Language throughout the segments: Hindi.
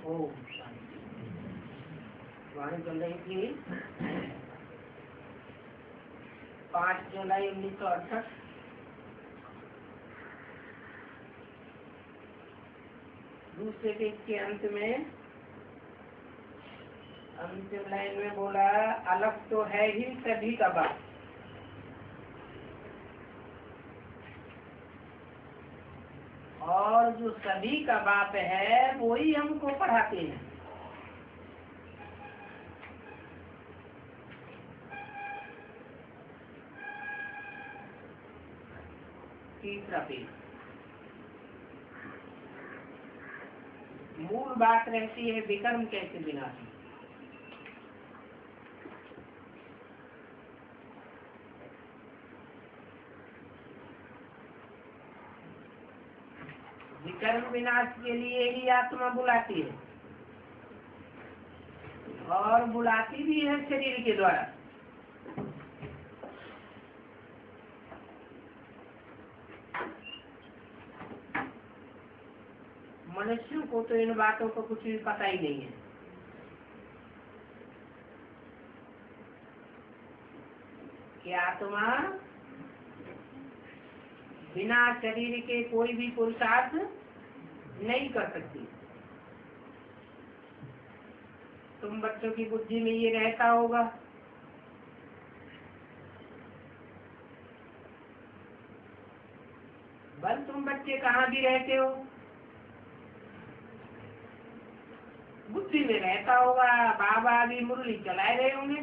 ओम शांति। वाणी चल रही थी 5 जुलाई 1968। दूसरे पेज के अंत में अंतिम लाइन में बोला, अलग तो है ही सभी का बाप, और जो सभी का बाप है वो ही हमको पढ़ाते हैं। तीसरा पेज, मूल बात रहती है विकर्म कैसे विनाशी। विकर्म विनाश के लिए ही आत्मा बुलाती है, और बुलाती भी है शरीर के द्वारा। मनुष्यों को तो इन बातों को कुछ भी पता ही नहीं है कि आत्मा बिना शरीर के कोई भी पुरुषार्थ नहीं कर सकती। तुम बच्चों की बुद्धि में ये रहता होगा बस तुम बच्चे कहाँ भी रहते हो, बुद्धि में रहता होगा बाबा अभी मुरली चलाए रहे होंगे,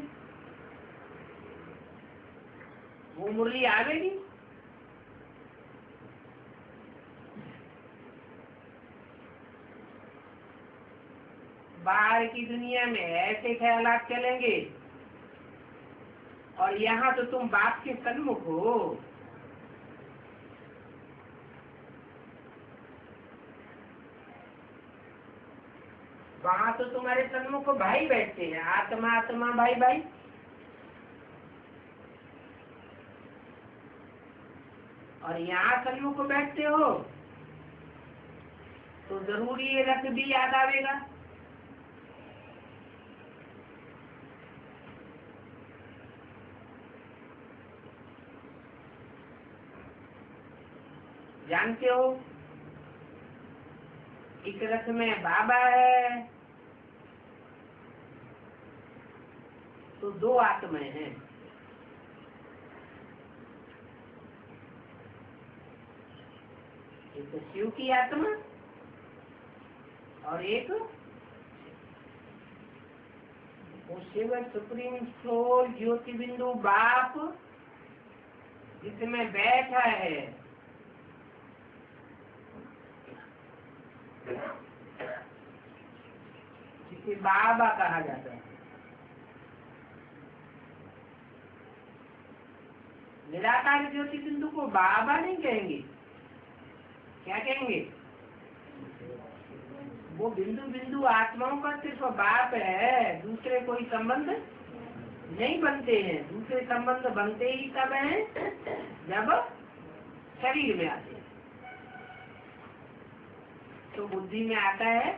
वो मुरली आवेगी। बाहर की दुनिया में ऐसे ख्यालात चलेंगे, और यहाँ तो तुम बाप के सन्मुख हो। वहाँ तो तुम्हारे सन्मुख भाई बैठते हैं, आत्मा आत्मा भाई भाई। और यहाँ सन्मुख बैठते हो तो जरूरी ये रथ भी याद आवेगा। जानते हो इस रथ में बाबा है तो 2 आत्माएं हैं, एक तो शिव की आत्मा और एक वो शिव सुप्रीम सोल ज्योति बिंदु बाप जिसमें बैठा है। जिसे बाबा कहा जाता है। निराकार ज्योति बिंदु को बाबा नहीं कहेंगे, क्या कहेंगे? वो बिंदु बिंदु आत्माओं का सिर्फ बाप है, दूसरे कोई संबंध नहीं बनते हैं। दूसरे संबंध बनते ही तब हैं जब शरीर में आते हैं। तो बुद्धि में आता है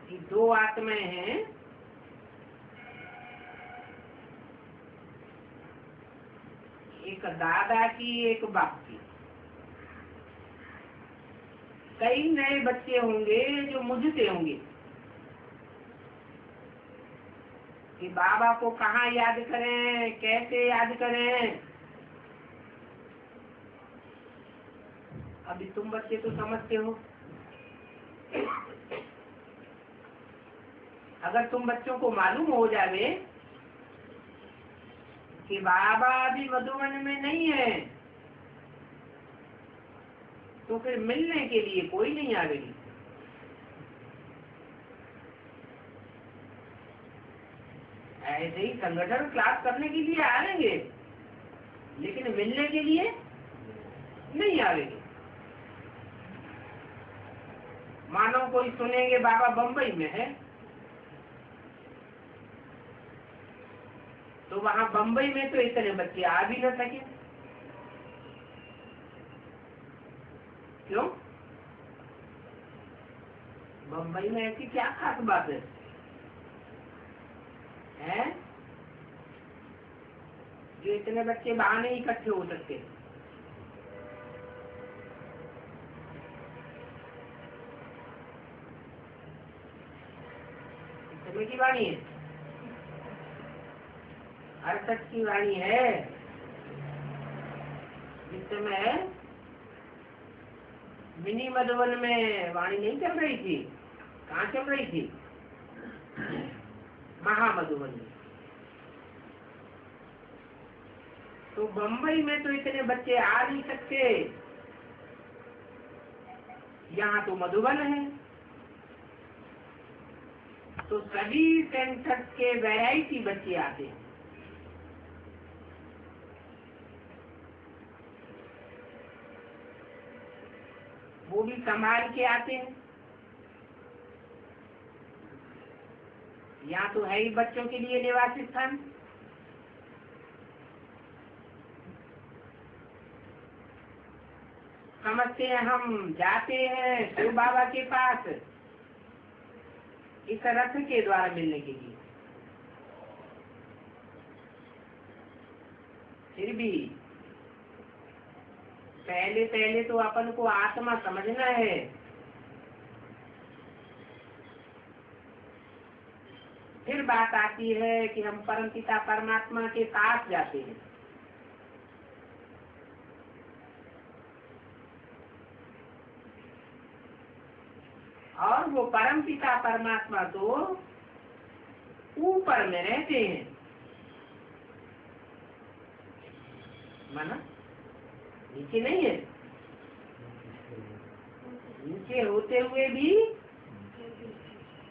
कि 2 आत्माएं हैं, एक दादा की एक बाप की। कई नए बच्चे होंगे जो मुझसे होंगे कि बाबा को कहाँ याद करें, कैसे याद करें। अभी तुम बच्चे तो समझते हो। अगर तुम बच्चों को मालूम हो जावे कि बाबा अभी मधुबन में नहीं है तो फिर मिलने के लिए कोई नहीं आवेगी। ऐसे ही संगठन क्लास करने के लिए आएंगे लेकिन मिलने के लिए नहीं आवेंगे। मानो कोई सुनेंगे बाबा बम्बई में है तो वहाँ बम्बई में तो इतने बच्चे आ भी न सके, क्यों? बम्बई में ऐसी क्या खास बात है? हैं? जो इतने बच्चे वहां नहीं इकट्ठे हो सकते? समय की वाणी है, अरसठ की वाणी है। इस समय मिनी मधुबन में वाणी नहीं चल रही थी, कहाँ चल रही थी? महामधुबन में। तो बम्बई में तो इतने बच्चे आ नहीं सकते, यहाँ तो मधुबन है। तो सभी सेंटर के वैरायटी बच्चे आते हैं। वो भी संभाल के आते हैं। यहाँ तो है ही बच्चों के लिए निवास स्थान। समझते हैं हम जाते हैं शिव बाबा के पास इस रथ के द्वारा मिलने के लिए। फिर भी पहले तो अपन को आत्मा समझना है। फिर बात आती है कि हम परमपिता परमात्मा के पास जाते हैं। और वो परमपिता परमात्मा तो ऊपर में रहते हैं, माना नीचे नहीं है। नीचे होते हुए भी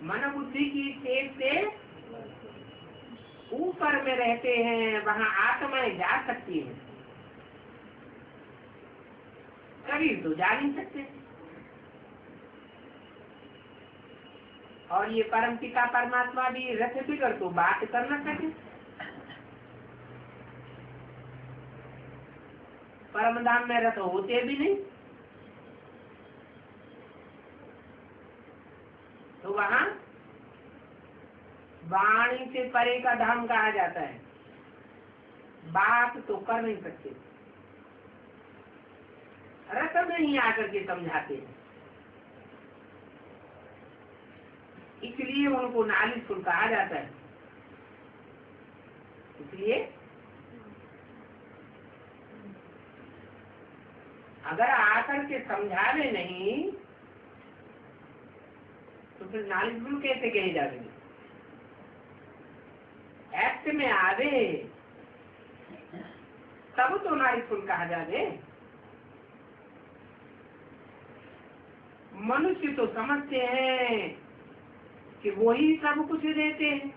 मन बुद्धि की तेज से ऊपर में रहते हैं, वहाँ आत्माएं जा सकती हैं, शरीर तो जा नहीं सकते। और ये परमपिता परमात्मा भी रथ बिगड़ तो बात कर न सके। परम धाम में रथ होते भी नहीं, तो वहाँ वाणी से परे का धाम कहा जाता है। बात तो कर नहीं सकते, रथ में ही आकर के समझाते हैं। इसलिए उनको नालिशफुल कहा जाता है। इसलिए अगर आकर के समझावे नहीं तो फिर नालिशफुल कैसे कहे जाते? एक्ट में आवे तब तो नालिशफुल कहा जावे। मनुष्य तो समझते हैं कि वो ही सब कुछ देते हैं।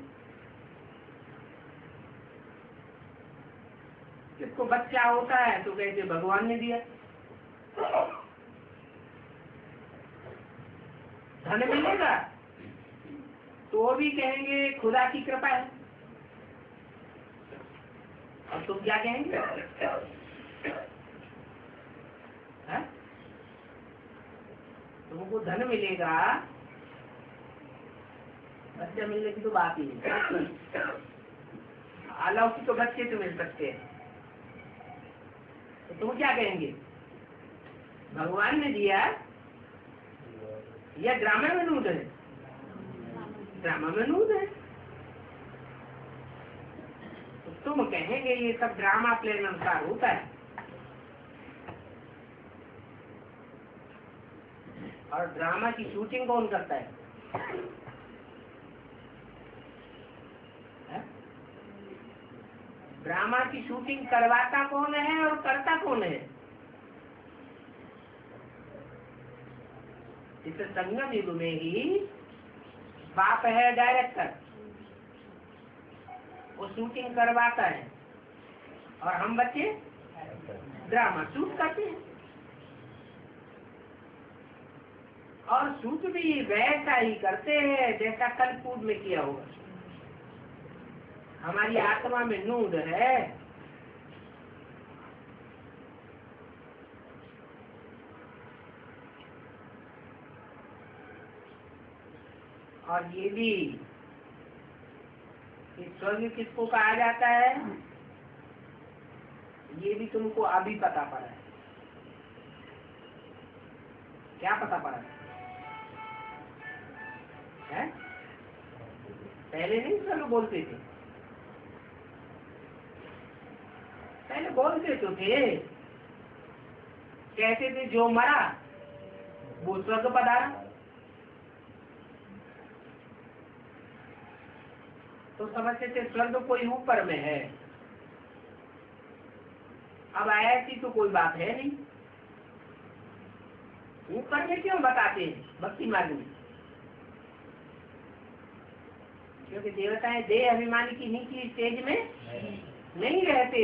जिसको बच्चा होता है तो कहते भगवान ने दिया, धन मिलेगा तो भी कहेंगे खुदा की कृपा है। और तुम क्या कहेंगे? तुमको धन मिलेगा, बच्चा मिलने की तो बात ही नहीं। अलौकिक तो बच्चे तो मिल सकते हैं, तो तुम क्या कहेंगे? भगवान ने दिया या ड्रामा में नूद है? ड्रामा में नूद है। तो तुम कहेंगे ये सब ड्रामा प्लेन अनुसार होता है। और ड्रामा की शूटिंग कौन करता है? ड्रामा की शूटिंग करवाता कौन है और करता कौन है? इस संगम युग में ही बाप है डायरेक्टर, वो शूटिंग करवाता है और हम बच्चे ड्रामा शूट करते हैं। और शूट भी वैसा ही करते हैं जैसा कलपुर में किया होगा। हमारी आत्मा में नूद है। और ये भी कि स्वर्ग किसको कहा जाता है, ये भी तुमको अभी पता पड़ा है। क्या पता पड़ा है? पहले नहीं स्वर्ग बोलते थे, पहले बोलते तो थे, कहते थे जो मरा वो स्वर्ग पधारा। तो समझते थे स्वर्ग कोई ऊपर में है। अब ऐसी तो कोई बात है नहीं। ऊपर में क्यों बताते हैं भक्ति मार्ग में? क्योंकि देवताएं देह अभिमानी की नीची स्टेज में नहीं रहते,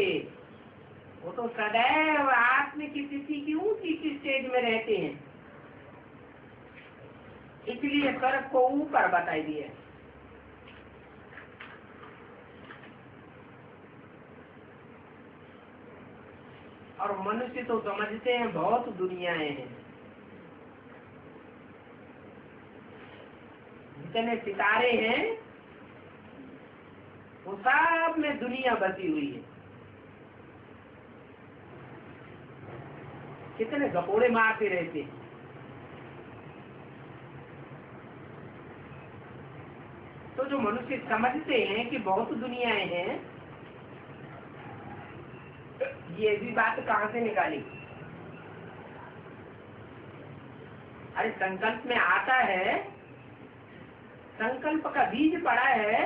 वो तो सदैव आत्म की स्थिति की ऊंची की स्टेज में रहते हैं। इसलिए स्वर्ग को ऊपर बताई दिया। और मनुष्य तो समझते हैं बहुत दुनियाएं हैं, जितने सितारे हैं वो सब में दुनिया बसी हुई है। कितने गपोड़े मारते रहते हैं। तो जो मनुष्य समझते हैं कि बहुत दुनियाएं हैं, ये भी बात कहाँ से निकाली? अरे संकल्प में आता है, संकल्प का बीज पड़ा है,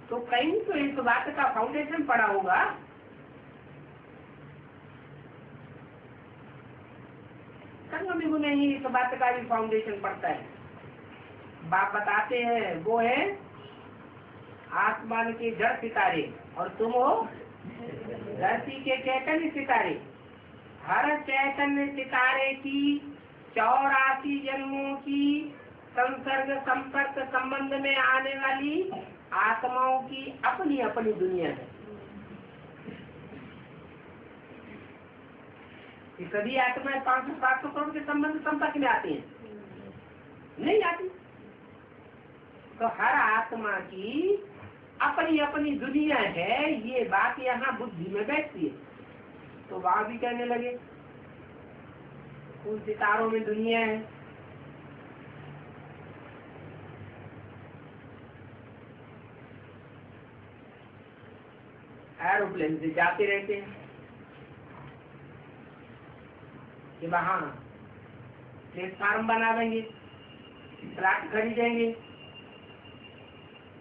तो कहीं तो इस बात का फाउंडेशन पड़ा होगा। संगम में ही इस बात का भी फाउंडेशन पड़ता है। बाप बताते हैं वो है आसमान के जड़ सितारे और तुम हो धरती के चैतन्य सितारे। हर चैतन्य सितारे की 84 जन्मों की संसर्ग संपर्क संबंध में आने वाली आत्माओं की अपनी अपनी दुनिया है। ये सभी आत्माएं 500-700 करोड़ के संबंध संपर्क में आती हैं? नहीं आती। तो हर आत्मा की अपनी अपनी दुनिया है, ये बात यहाँ बुद्धि में बैठती है। तो वहां भी कहने लगे उन सितारों में दुनिया है। एरोप्लेन से जाते रहते हैं कि वहां प्लेटफार्म बना देंगे, ट्रक खरीदेंगे।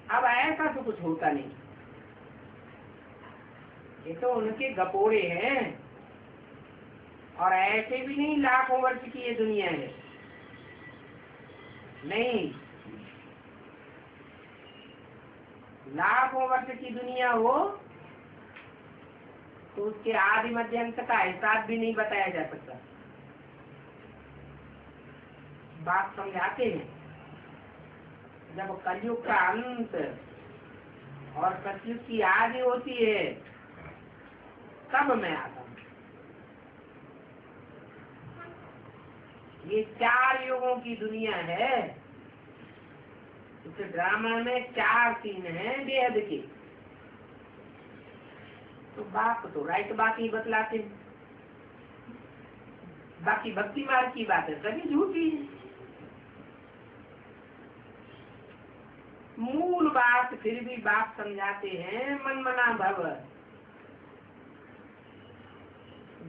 अब ऐसा तो कुछ होता नहीं। ये तो उनके गपोड़े हैं, और ऐसे भी नहीं लाखों वर्ष की ये दुनिया है। नहीं, लाखों वर्ष की दुनिया हो तो उसके आदि मध्य अंत का हिसाब भी नहीं बताया जा सकता। बात समझाते हैं, जब कलयुग का अंत और सतयुग की आदि होती है तब मैं आता हूँ। ये 4 युगों की दुनिया है। इस ड्रामा में 4 सीन हैं बेहद के। तो बाप तो राइट बात ही बतलाते हैं, बाकी भक्ति मार्ग की बात है सभी झूठी है। मूल बात फिर भी बाप समझाते हैं, मन मना भव।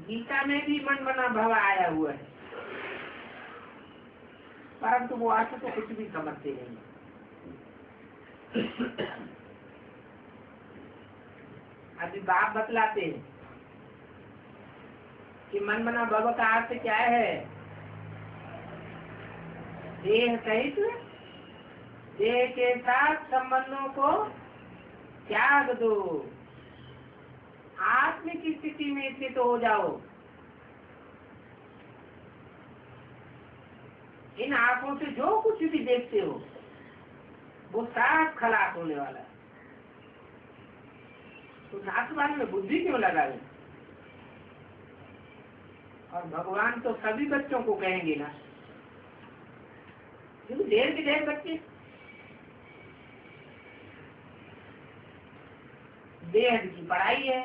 गीता में भी मन मना भव आया हुआ है, परंतु वो अर्थ तो कुछ भी समझते नहीं। अभी बाप बतलाते हैं कि मन मना भव का अर्थ क्या है। देह सहित देह के साथ संबंधों को त्याग दो, आत्म की स्थिति में स्थित हो जाओ। इन आंखों से जो कुछ भी देखते हो वो सब खलास होने वाला है। तो नाथवान में बुद्धि क्यों लगा ले? और भगवान तो सभी बच्चों को कहेंगे ना क्योंकि ढेर के ढेर बच्चे बेहद की पढ़ाई है।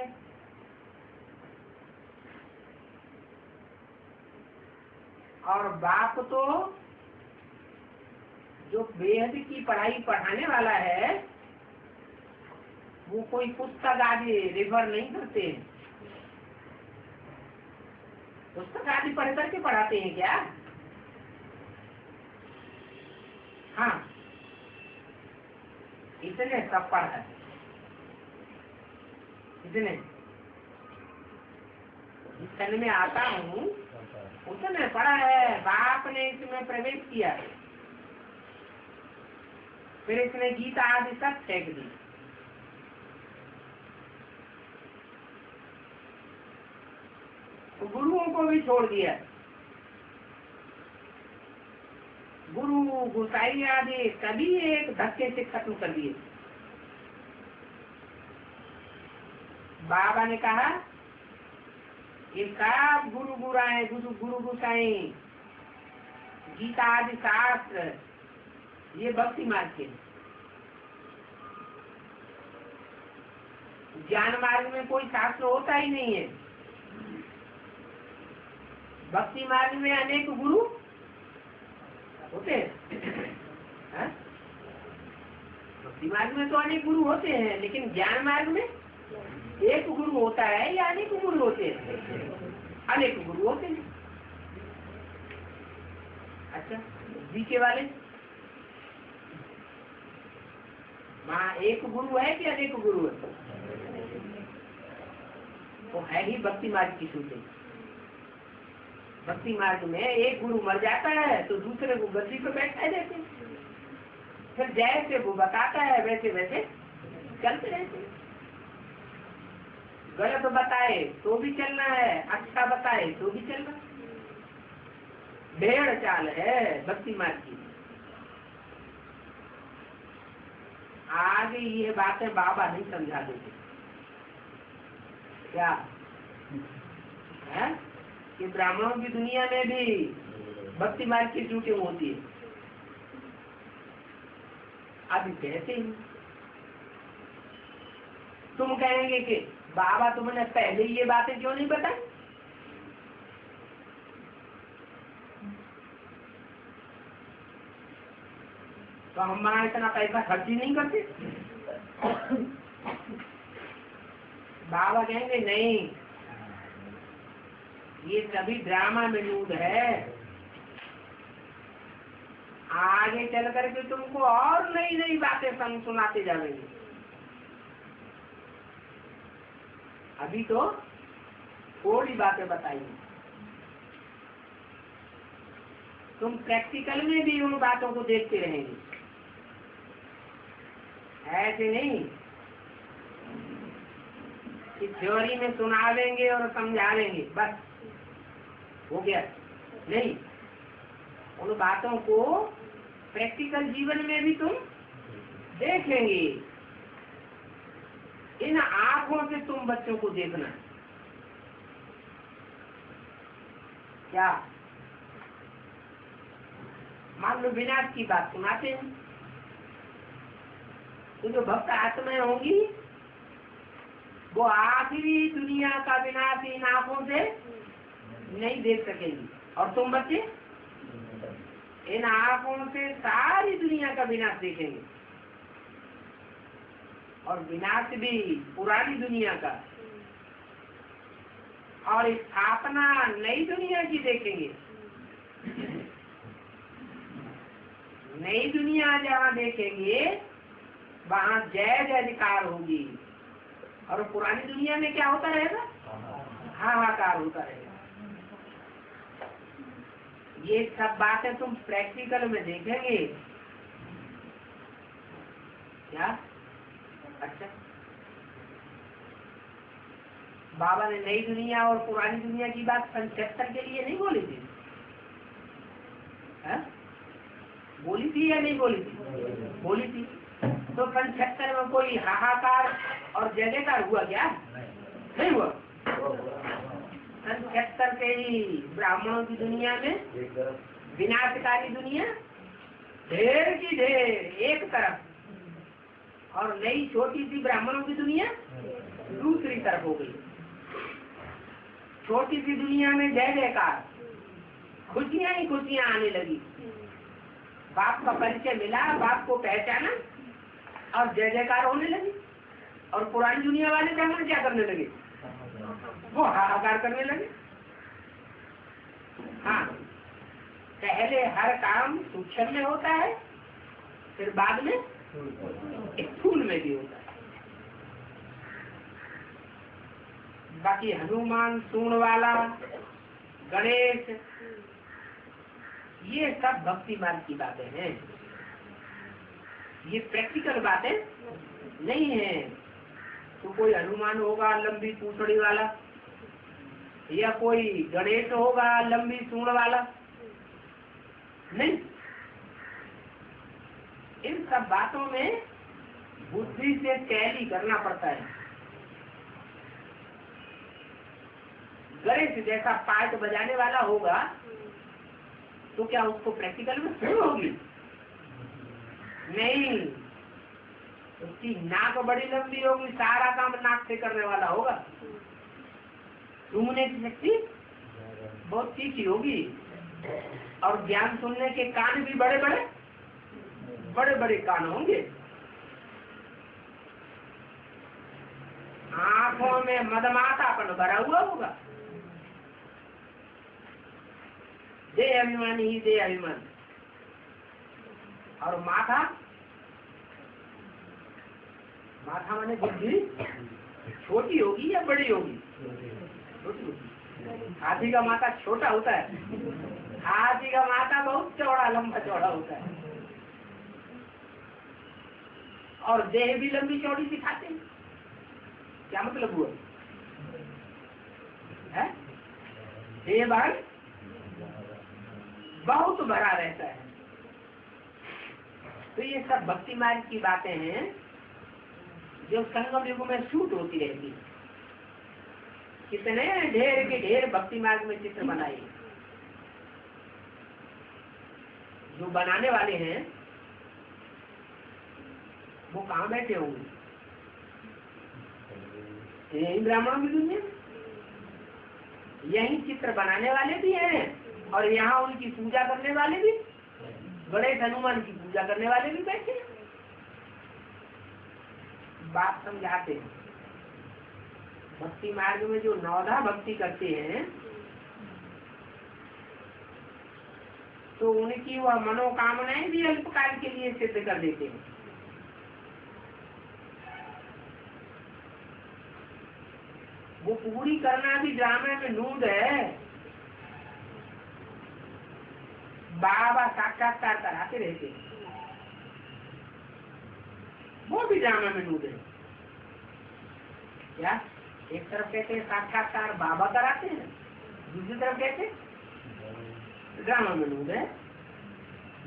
और बाप तो जो बेहद की पढ़ाई पढ़ाने वाला है वो कोई पुस्तक आदि रेफर नहीं करते हैं। पुस्तक आदि पढ़ करके पढ़ाते हैं क्या? हाँ, इतने सब पढ़ा है, इतने जितने में आता हूँ उतने पढ़ा है। बाप ने इसमें प्रवेश किया, फिर इसने गीता आदि सब फेंक दी। तो गुरुओं को भी छोड़ दिया। गुरु गुसाई आदि सभी एक धक्के से खत्म कर दिए। बाबा ने कहा ये सब गुरु गुराए गुरु गुसाई गीता आदि शास्त्र ये भक्ति मार्ग के। ज्ञान मार्ग में कोई शास्त्र होता ही नहीं है। भक्ति मार्ग में अनेक गुरु होते हैं। भक्ति मार्ग में तो अनेक गुरु होते हैं, लेकिन ज्ञान मार्ग में एक गुरु होता है या अनेक गुरु होते हैं? अनेक गुरु होते हैं। अच्छा, जीके वाले वहाँ एक गुरु है कि अनेक गुरु है? तो है ही भक्ति मार्ग की सूची। भक्ति मार्ग में एक गुरु मर जाता है तो दूसरे को गद्दी पर बैठा देते, फिर जैसे वो बताता है वैसे वैसे चलते रहते। गलत बताए तो भी चलना है, अच्छा बताए तो भी चलना। भेड़ चाल है भक्ति मार्ग की। आगे ये बातें बाबा नहीं समझा देते क्या है कि ब्राह्मणों की दुनिया में भी भक्ति मार्ग की शूटिंग होती है। अभी कहते हैं, तुम कहेंगे कि बाबा तुमने पहले ये बातें क्यों नहीं बताई? तो हम वहां इतना पैसा खर्च ही नहीं करते। बाबा कहेंगे नहीं, ये सभी ड्रामा में यूज है। आगे चल करके तुमको और नई नई बातें सुनाते जाएंगे। अभी तो थोड़ी बातें बताइए। तुम प्रैक्टिकल में भी उन बातों को देखते रहेंगे, ऐसे नहीं कि थ्योरी में सुनावेंगे और समझावेंगे बस हो गया। नहीं, उन बातों को प्रैक्टिकल जीवन में भी तुम देखेंगे। इन आंखों से तुम बच्चों को देखना। क्या मान लो विनाश की बात सुनाते हैं तो जो भक्त आत्माएं होंगी वो आखिरी दुनिया का विनाश इन आंखों से नहीं देख सकेंगी, और तुम बच्चे इन आंखों से सारी दुनिया का विनाश देखेंगे, और विनाश भी पुरानी दुनिया का, और स्थापना नई दुनिया की देखेंगे। नई दुनिया जहाँ देखेंगे वहाँ जय जयकार होगी, और पुरानी दुनिया में क्या होता रहेगा? हाहाकार होता रहेगा। ये सब बातें तुम प्रैक्टिकल में देखेंगे क्या? अच्छा, बाबा ने नई दुनिया और पुरानी दुनिया की बात 75 के लिए नहीं बोली थी? है? बोली थी या नहीं बोली थी? बोली थी। तो 75 में कोई हाहाकार और जयकार हुआ क्या? नहीं हुआ। 75 के ही ब्राह्मणों की दुनिया में विनाशकारी दुनिया ढेर की ढेर एक तरफ, और नई छोटी सी ब्राह्मणों की दुनिया दूसरी तरफ हो गई। छोटी सी दुनिया में जय जयकार, खुशियां ही खुशियां आने लगी। बाप का परिचय मिला, बाप को पहचाना और जय जयकार होने लगी। और पुरानी दुनिया वाले ब्राह्मण क्या करने लगे? वो हाहाकार करने लगे। हाँ, पहले हर काम सूक्ष्म में होता है, फिर बाद में स्थूल में भी होता है। बाकी हनुमान, सूंड वाला, गणेश, ये सब भक्ति मार्ग की बातें हैं। ये प्रैक्टिकल बातें नहीं है। तो कोई हनुमान होगा लंबी पूंछड़ी वाला, या कोई गणेश होगा लंबी सूंड वाला, नहीं। इन सब बातों में बुद्धि से टैली करना पड़ता है। गणेश जैसा पार्ट बजाने वाला होगा तो क्या उसको प्रैक्टिकल में सुन होगी? नहीं, उसकी नाक बड़ी लंबी होगी, सारा काम नाक से करने वाला होगा। सुनने की शक्ति बहुत तीखी होगी, और ज्ञान सुनने के कान भी बड़े बड़े कान होंगे। आंखों में मदमातापन भरा हुआ होगा। दे अभिमान ही दे अभिमान। और माथा माने बुद्धि छोटी होगी या बड़ी होगी? छोटी होगी। हाथी का माथा छोटा होता है, हाथी का माथा बहुत चौड़ा, लंबा चौड़ा होता है। और देह भी लंबी चौड़ी दिखाते हैं। क्या मतलब हुआ? देह भाग बहुत बड़ा रहता है। तो ये सब भक्ति मार्ग की बातें हैं जो संगम युग में शूट होती रहती। कितने ढेर के ढेर भक्ति मार्ग में चित्र बनाए। जो बनाने वाले हैं वो कहाँ बैठे होंगे? यही ब्राह्मणों की दुनिया, यही चित्र बनाने वाले भी हैं, और यहाँ उनकी पूजा करने वाले भी, गणेश हनुमान की पूजा करने वाले भी बैठे। बात समझाते हैं। भक्ति मार्ग में जो नौधा भक्ति करते हैं तो उनकी वह मनोकामनाएं भी अल्पकाल के लिए सिद्ध कर देते हैं। वो पूरी करना भी ड्रामे में नूद है। बाबा साक्षात्कार कराते रहते हैं, वो भी ड्रामे में नूद है। क्या एक तरफ कहते हैं साक्षात्कार बाबा कराते हैं, दूसरी तरफ कहते हैं ड्रामा में नूद है।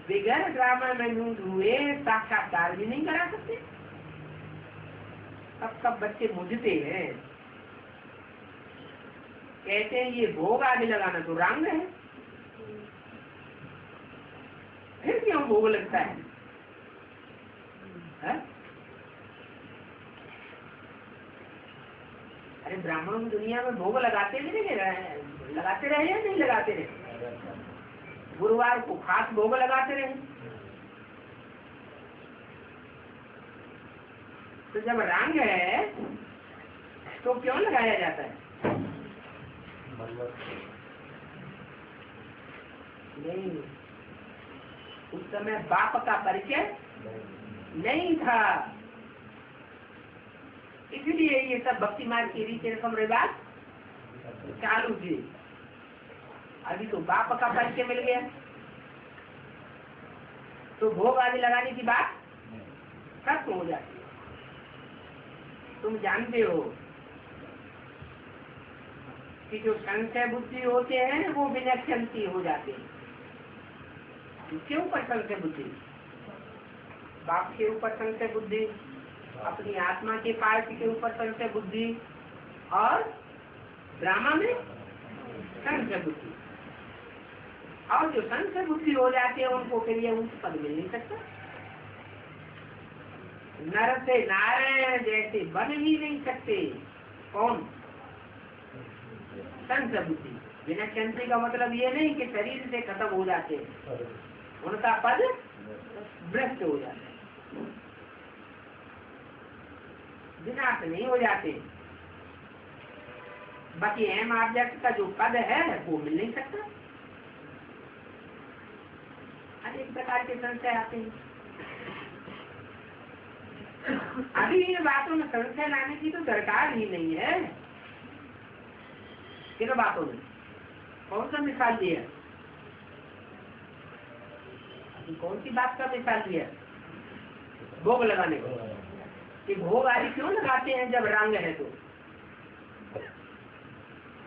बिगैर ड्रामा में नूद हुए साक्षात्कार भी नहीं करा सकते। सब बच्चे मुझते हैं, कहते हैं ये भोग आगे लगाना तो रंग है, फिर क्यों भोग लगता है? अरे ब्राह्मणों की दुनिया में भोग लगाते रहे या नहीं लगाते रहे? गुरुवार को खास भोग लगाते रहे। तो जब रंग है तो क्यों लगाया जाता है? नहीं, उस समय बाप का परिचय नहीं था, इसलिए ये सब भक्ति मार्ग की रीति रस्म रिवाज चालू थी। अभी तो बाप का परिचय मिल गया तो भोग आदि लगाने की बात खत्म हो जाती है। तुम जानते हो कि जो संशय बुद्धि होते हैं वो विलक्षणती हो जाते हैं। किसके ऊपर संशय बुद्धि? बाप के ऊपर संशय बुद्धि, अपनी आत्मा के पार्ट के ऊपर संशय बुद्धि, और ड्रामा में संशय बुद्धि। और जो संशय बुद्धि हो जाते हैं उनको फिर ये उच्च पद मिल नहीं सकता। नर से नारायण जैसे बन ही नहीं सकते। कौन? संशय बुद्धि। विनश्यंती का मतलब ये नहीं कि शरीर से खत्म हो जाते हैं, उनका पद भ्रष्ट हो जाता है, विनाश नहीं हो जाते। बाकी एम ऑब्जेक्ट का जो पद है वो मिल नहीं सकता। अनेक प्रकार के संशय आते हैं। अभी इन बातों में संशय लाने की तो दरकार ही नहीं है। किन बातों में कौन सा मिसाल दिया? अभी कौन सी बात का मिसाल दिया? भोग लगाने को। कि भोग आदि क्यों लगाते हैं जब रंग है तो?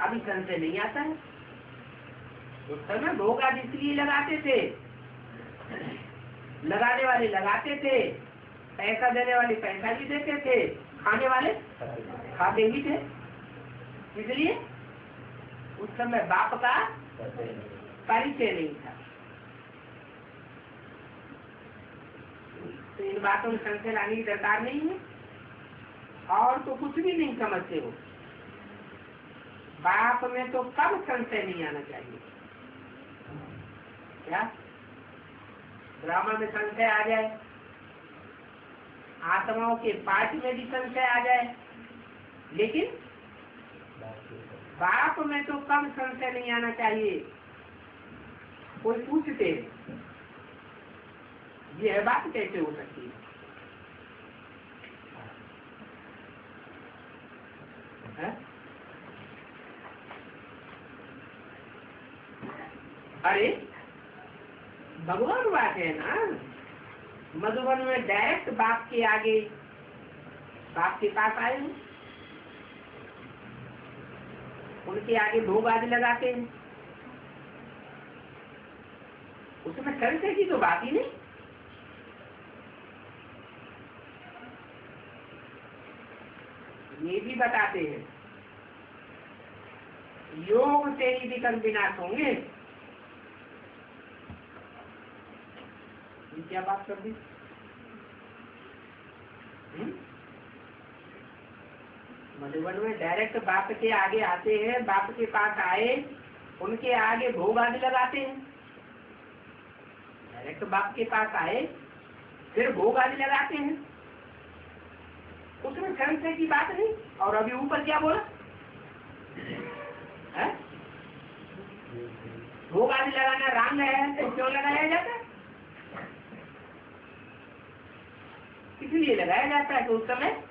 अभी संशय नहीं आता है। उस समय भोग आदि इसलिए लगाते थे, लगाने वाले लगाते थे, पैसा देने वाले पैसा भी देते थे, खाने वाले खाते भी थे। इसलिए उस समय बाप का परिचय नहीं था। तो इन बातों में संशय लाने की दरकार नहीं है। और तो कुछ भी नहीं समझते हो। बाप में तो कब संशय नहीं आना चाहिए? क्या ब्राह्मण में संशय आ जाए, आत्माओं के पाठ में भी संशय आ जाए, लेकिन बाप में तो कब संशय नहीं आना चाहिए? कोई पूछते यह बात कैसे हो सकती है? अरे भगवान बात है ना। मधुबन में डायरेक्ट बाप के आगे, बाप के पास आए हैं, उनके आगे भोग आदि लगाते हैं। उसमें संशय की तो बात ही नहीं। ये भी बताते हैं योग से ही विकर्म विनाश होंगे। क्या बात कर दी? मधुबन में डायरेक्ट बाप के आगे आते हैं, बाप के पास आए, उनके आगे भोग आदि लगाते हैं। डायरेक्ट बाप के पास आए, फिर भोग आदि लगाते हैं। उसमें संशय की बात नहीं। और अभी ऊपर क्या बोला है? भोग आदि लगाना रंग है तो क्यों लगाया जाता है? इसलिए लगाया जाता है कि उस समय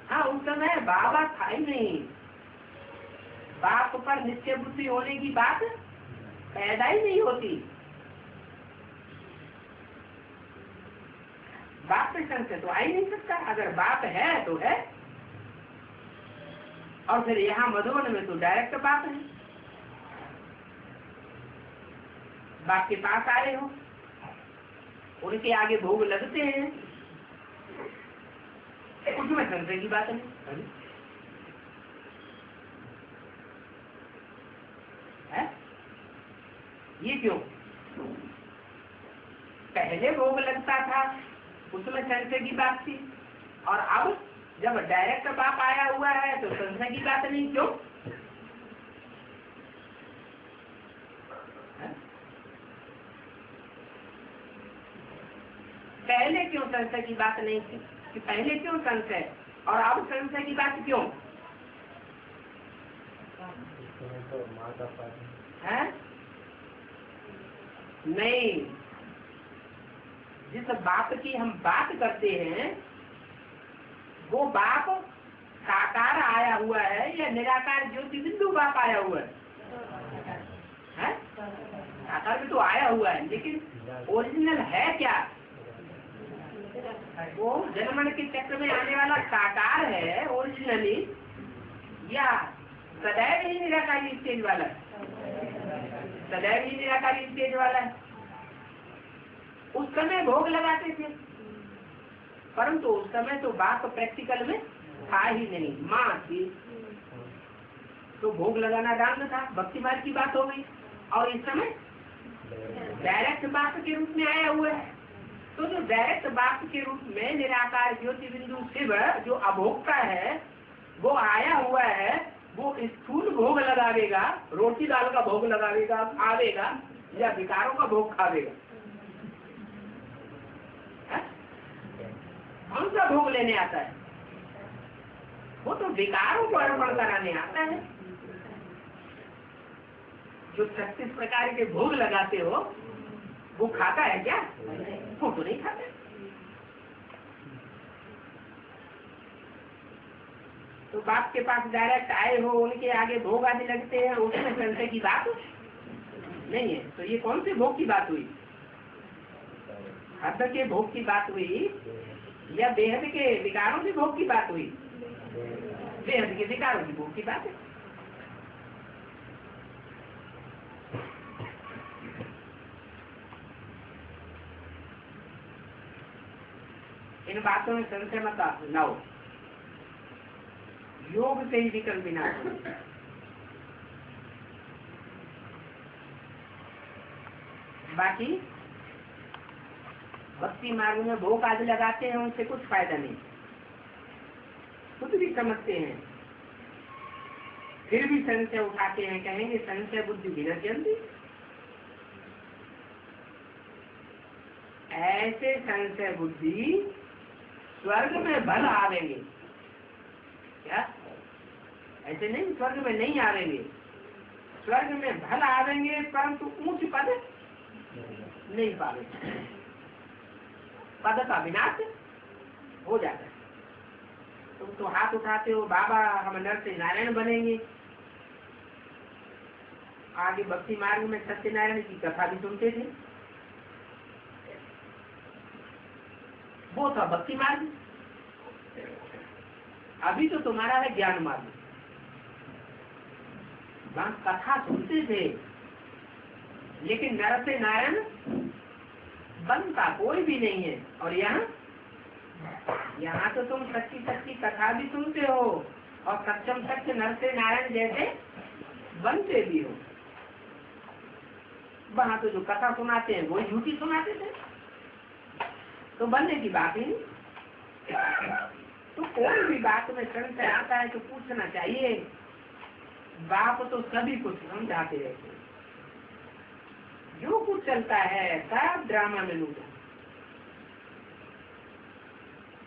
हाँ उस समय बाबा था ही नहीं। बाप पर निश्चय बुद्धि होने की बात पैदा ही नहीं होती। बाप पे संशय तो आ ही नहीं सकता। अगर बाप है तो है। और फिर यहाँ मधुबन में तो डायरेक्ट बाप है। बाप के पास आए हो, उनके आगे भोग लगते हैं, उसमें संशय की बात नहीं है। ये क्यों? पहले भोग लगता था, उसमें संशय की बात थी, और अब जब डायरेक्ट बाप आया हुआ है तो संशय की बात नहीं। क्यों? पहले क्यों संशय की बात नहीं थी? कि पहले क्यों संशय और अब संशय की बात क्यों है? नहीं, जिस बाप की हम बात करते हैं वो बाप साकार आया हुआ है या निराकार ज्योति बिंदु बाप आया हुआ है? साकार में तो आया हुआ है, लेकिन ओरिजिनल है क्या? वो जन्मन के चक्र में आने वाला साकार है ओरिजिनली, या सदैव ही निराकारी स्टेज वाला? सदैव ही निराकारी स्टेज वाला है। उस समय भोग लगाते थे, परंतु उस समय तो बाप प्रैक्टिकल में था ही नहीं, माँ थी। तो भोग लगाना डांग था, भक्ति मार्ग की बात हो गई। और इस समय डायरेक्ट बाप के रूप में आया हुआ है। तो जो डायरेक्ट बाप के रूप में निराकार ज्योति बिंदु शिव जो अभोक्ता है वो आया हुआ है, वो स्थूल भोग लगावेगा, रोटी दाल का भोग लगावेगा, खावेगा, या विकारों का भोग खावेगा? कौन सा भोग लेने आता है? वो तो विकारों को अर्पण कराने आता है। जो 36 प्रकार के भोग लगाते हो वो खाता है क्या? वो तो नहीं खाता। तो बाप के पास डायरेक्ट आए हो, उनके आगे भोग आदि लगते हैं, उसमें संशय की बात नहीं है। तो ये कौन से भोग की बात हुई? हद के भोग की बात हुई या बेहद के विकारों के भोग की बात हुई? बेहद के विकारों की भोग की बात है। इन बातों में संशय मत लाओ। योग से ही विकल्प विनाश होता है। बाकी भक्ति मार्ग में भोग आदि लगाते हैं, उनसे कुछ फायदा नहीं, खुद भी समझते हैं, फिर भी संशय उठाते हैं। कहेंगे संशय बुद्धि बिना जल्दी। ऐसे संशय बुद्धि स्वर्ग में भल आवेंगे क्या? ऐसे नहीं, स्वर्ग में नहीं आवेंगे। स्वर्ग में भल आवेंगे परंतु ऊंच पद नहीं पावेंगे। पद का विनाश हो जाता है। तुम तो हाथ उठाते हो, बाबा हम नर से नारायण बनेंगे। आगे भक्ति मार्ग में सत्यनारायण की कथा भी सुनते थे, वो था भक्ति मार्ग। अभी तो तुम्हारा है ज्ञान मार्ग। वहां कथा सुनते थे लेकिन नर से नारायण बनता कोई भी नहीं है। और यहाँ तो तुम सच्ची सच्ची कथा भी सुनते हो और सक्षम सत्य नर से नारायण जैसे बनते भी हो। वहां तो जो कथा सुनाते हैं वही झूठी सुनाते थे, तो बनने की बात ही नहीं। तो कोई भी बात में संशय आता है तो पूछना चाहिए। बाप तो सभी कुछ समझाते रहते हैं। जो कुछ चलता है सब ड्रामा में लूटा,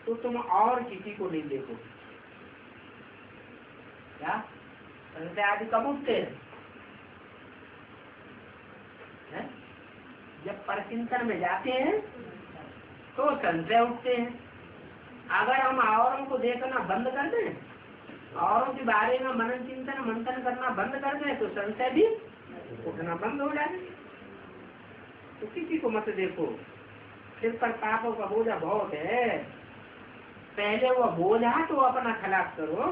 तो तुम और किसी को नहीं देखो। क्या संशय आदि कब उठते हैं? जब परचिंतन में जाते हैं तो संशय उठते हैं। अगर हम औरों को देखना बंद कर दें, औरों के बारे में मनन चिंतन मंथन करना बंद कर दें, तो संशय भी उठना बंद हो जाए। तो किसी को मत देखो। सिर पर पापों का बोझा बहुत है, पहले वो बोझा तो अपना खलास करो।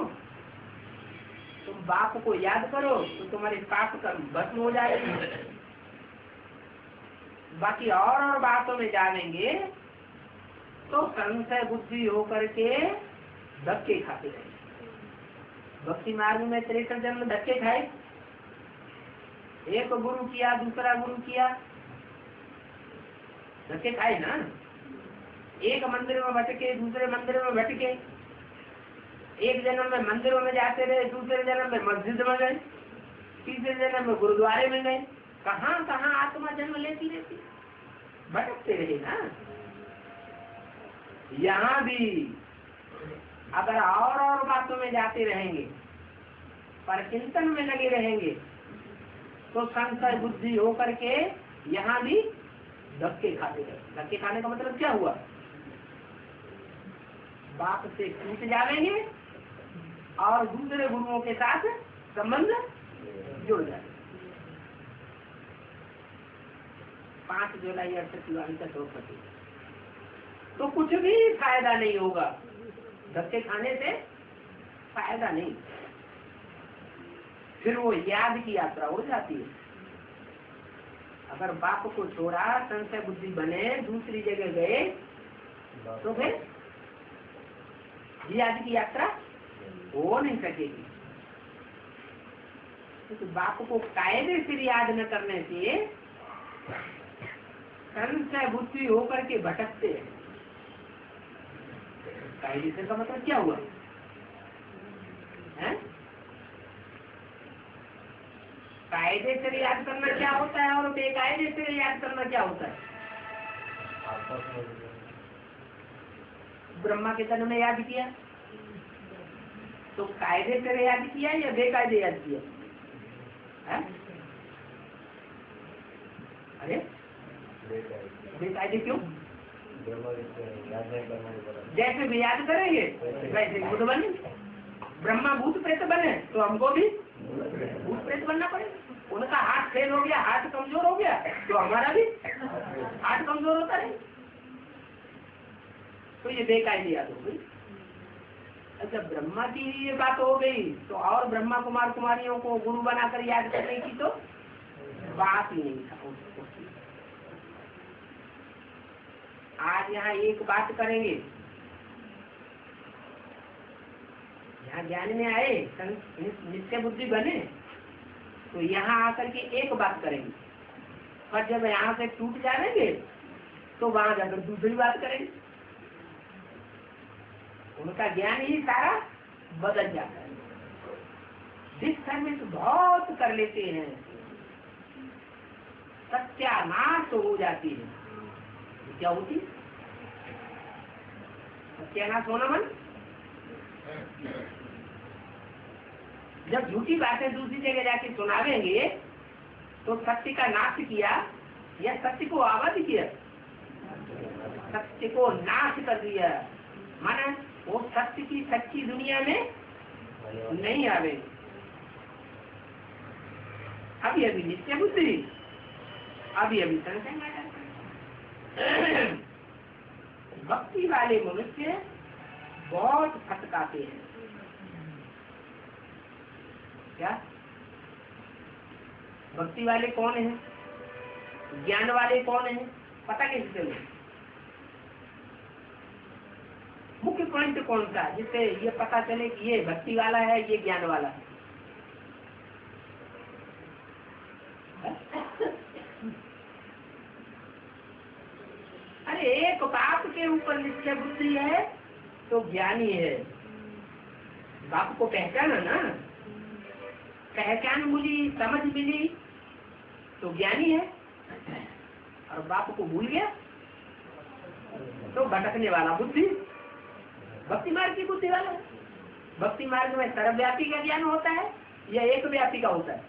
तुम बाप को याद करो तो तुम्हारे पाप कर्म भस्म हो जाएगी। बाकी और बातों में जानेंगे तो संशय बुद्धि होकर के धक्के खाते रहे। भक्ति मार्ग में 63 जन्म धक्के खाए। एक गुरु किया, दूसरा गुरु किया, धक्के खाए ना। एक मंदिर में भटके, दूसरे मंदिर में भटके। एक जन्म में मंदिरों में जाते रहे, दूसरे जन्म में मस्जिद में गए, तीसरे जन्म में गुरुद्वारे में गए। कहाँ कहाँ आत्मा जन्म लेती रहती, भटकते रहे ना। यहाँ भी अगर और बातों में जाते रहेंगे, पर चिंतन में लगे रहेंगे, तो संशय बुद्धि होकर के यहाँ भी धक्के खाते रहे। धक्के खाने का मतलब क्या हुआ? बाप से छूट जाएंगे और दूसरे गुरुओं के साथ संबंध जुड़ जाए। 5 जुलाई 68 तक हो सके तो कुछ भी फायदा नहीं होगा। धक्के खाने से फायदा नहीं, फिर वो याद की यात्रा हो जाती है। अगर बाप को छोड़ा, संशय बुद्धि बने, दूसरी जगह गए, तो फिर याद की यात्रा हो नहीं सकेगी। तो बाप को कायदे से याद न करने से संशय बुद्धि होकर के भटकते हैं। कायदे से का मतलब क्या हुआ है? कायदे से याद करना क्या होता है और बेकायदे से याद करना क्या होता है? ब्रह्मा के तन में याद किया तो कायदे से याद किया या बेकायदे याद किया है? अरे बेकायदे क्यों? जैसे भी याद करेंगे वैसे भूत बने। ब्रह्मा भूत प्रेत बने तो हमको भी भूत प्रेत बनना पड़ेगा। उनका हाथ फेल हो गया, हाथ कमजोर हो गया तो हमारा भी हाथ कमजोर होता है। तो ये बेकायदे याद हो गई। अच्छा, ब्रह्मा की ये बात हो गई तो और ब्रह्मा कुमार कुमारियों को गुरु बनाकर याद करने की तो बात ही नहीं था उसको। आज यहाँ एक बात करेंगे, यहाँ ज्ञान में आए नित्य बुद्धि बने तो यहाँ आकर के एक बात करेंगे, पर जब यहाँ से टूट जाएंगे तो वहां जाकर दूसरी बात करेंगे। उनका ज्ञान ही सारा बदल जाता है। डिस्टर्बेंस बहुत कर लेते हैं, सत्यानाश हो जाती है। क्या होती सत्यानाश होना मन? जब झूठी बातें दूसरी जगह जाके सुनावेंगे तो सत्य का नाश किया या सत्य को आबाद किया? सत्य को नाश कर दिया। माना वो सत्य की सच्ची दुनिया में नहीं आवे। अभी अभी नित्य बुद्धि, अभी अभी संशय। भक्ति वाले मनुष्य बहुत फटकाते हैं। क्या भक्ति वाले कौन है? ज्ञान वाले कौन है? पता कैसे चले? मुख्य पॉइंट कौन सा जिससे ये पता चले कि ये भक्ति वाला है, ये ज्ञान वाला है? अरे एक बाप के ऊपर नित्य बुद्धि है तो ज्ञानी है। बाप को पहचाना ना, पहचान मिली, समझ मिली तो ज्ञानी है। और बाप को भूल गया तो भटकने वाला बुद्धि, भक्ति मार्ग की बुद्धि वाला है। भक्ति मार्ग में सर्वव्यापी का ज्ञान होता है या एक व्यापी का होता है?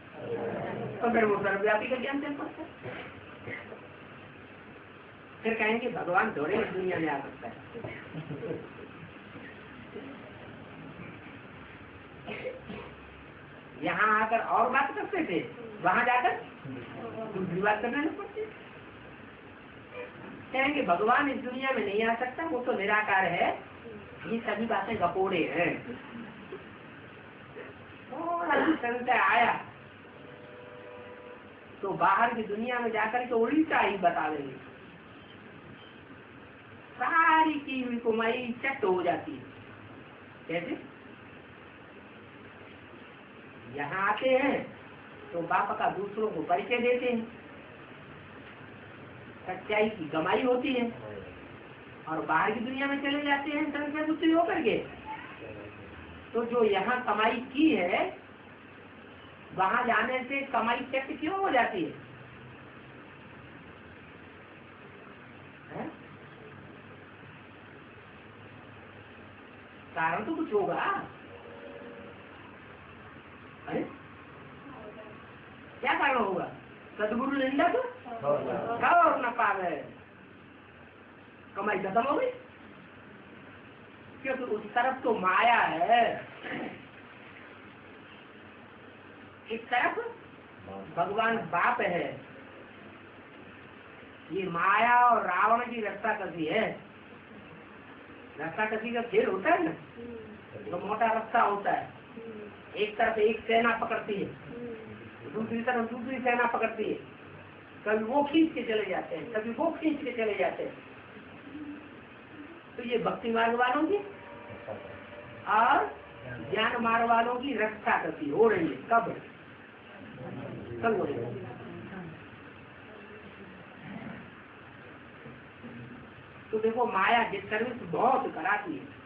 तो फिर वो सर्वव्यापी का ज्ञान चल पड़ता है। फिर कहेंगे भगवान थोड़े इस दुनिया में आ सकता है। यहाँ आकर और बात करते थे, वहां जाकर दूसरी बात करने लग पड़ते। कहेंगे भगवान इस दुनिया में नहीं आ सकता, वो तो निराकार है। ये सभी बातें गपोड़े हैं। संशय आया तो बाहर की दुनिया में जाकर के उल्टा ही बता देंगे। सारी की हुई कमाई चट हो जाती है। कैसे? यहाँ आते हैं तो बाप का दूसरों को परिचय देते हैं, सच्चाई की कमाई होती है। और बाहर की दुनिया में चले जाते हैं संशय बुद्धि होकर के, तो जो यहाँ कमाई की है वहां जाने से कमाई चट क्यों हो जाती है? कारण तो कुछ होगा। अरे क्या कारण होगा? सदगुरु निंदा तो और न पावे, कमाई खत्म हो गई। क्योंकि उस तरफ तो माया है, इस तरफ भगवान बाप है। ये माया और रावण की रस्ता कसी है। रस्ता कसी का खेल होता है ना, तो मोटा रास्ता होता है। एक तरफ एक सेना पकड़ती है, दूसरी तरफ दूसरी सेना पकड़ती है। कभी वो खींच के चले जाते हैं, कभी वो खींच के चले जाते हैं। तो ये भक्ति मार्ग वालों की और ज्ञान मार्ग वालों की रक्षा कसी हो रही है। कब? संग होने लगे। तो देखो माया डिस्टर्बेंस बहुत कराती है।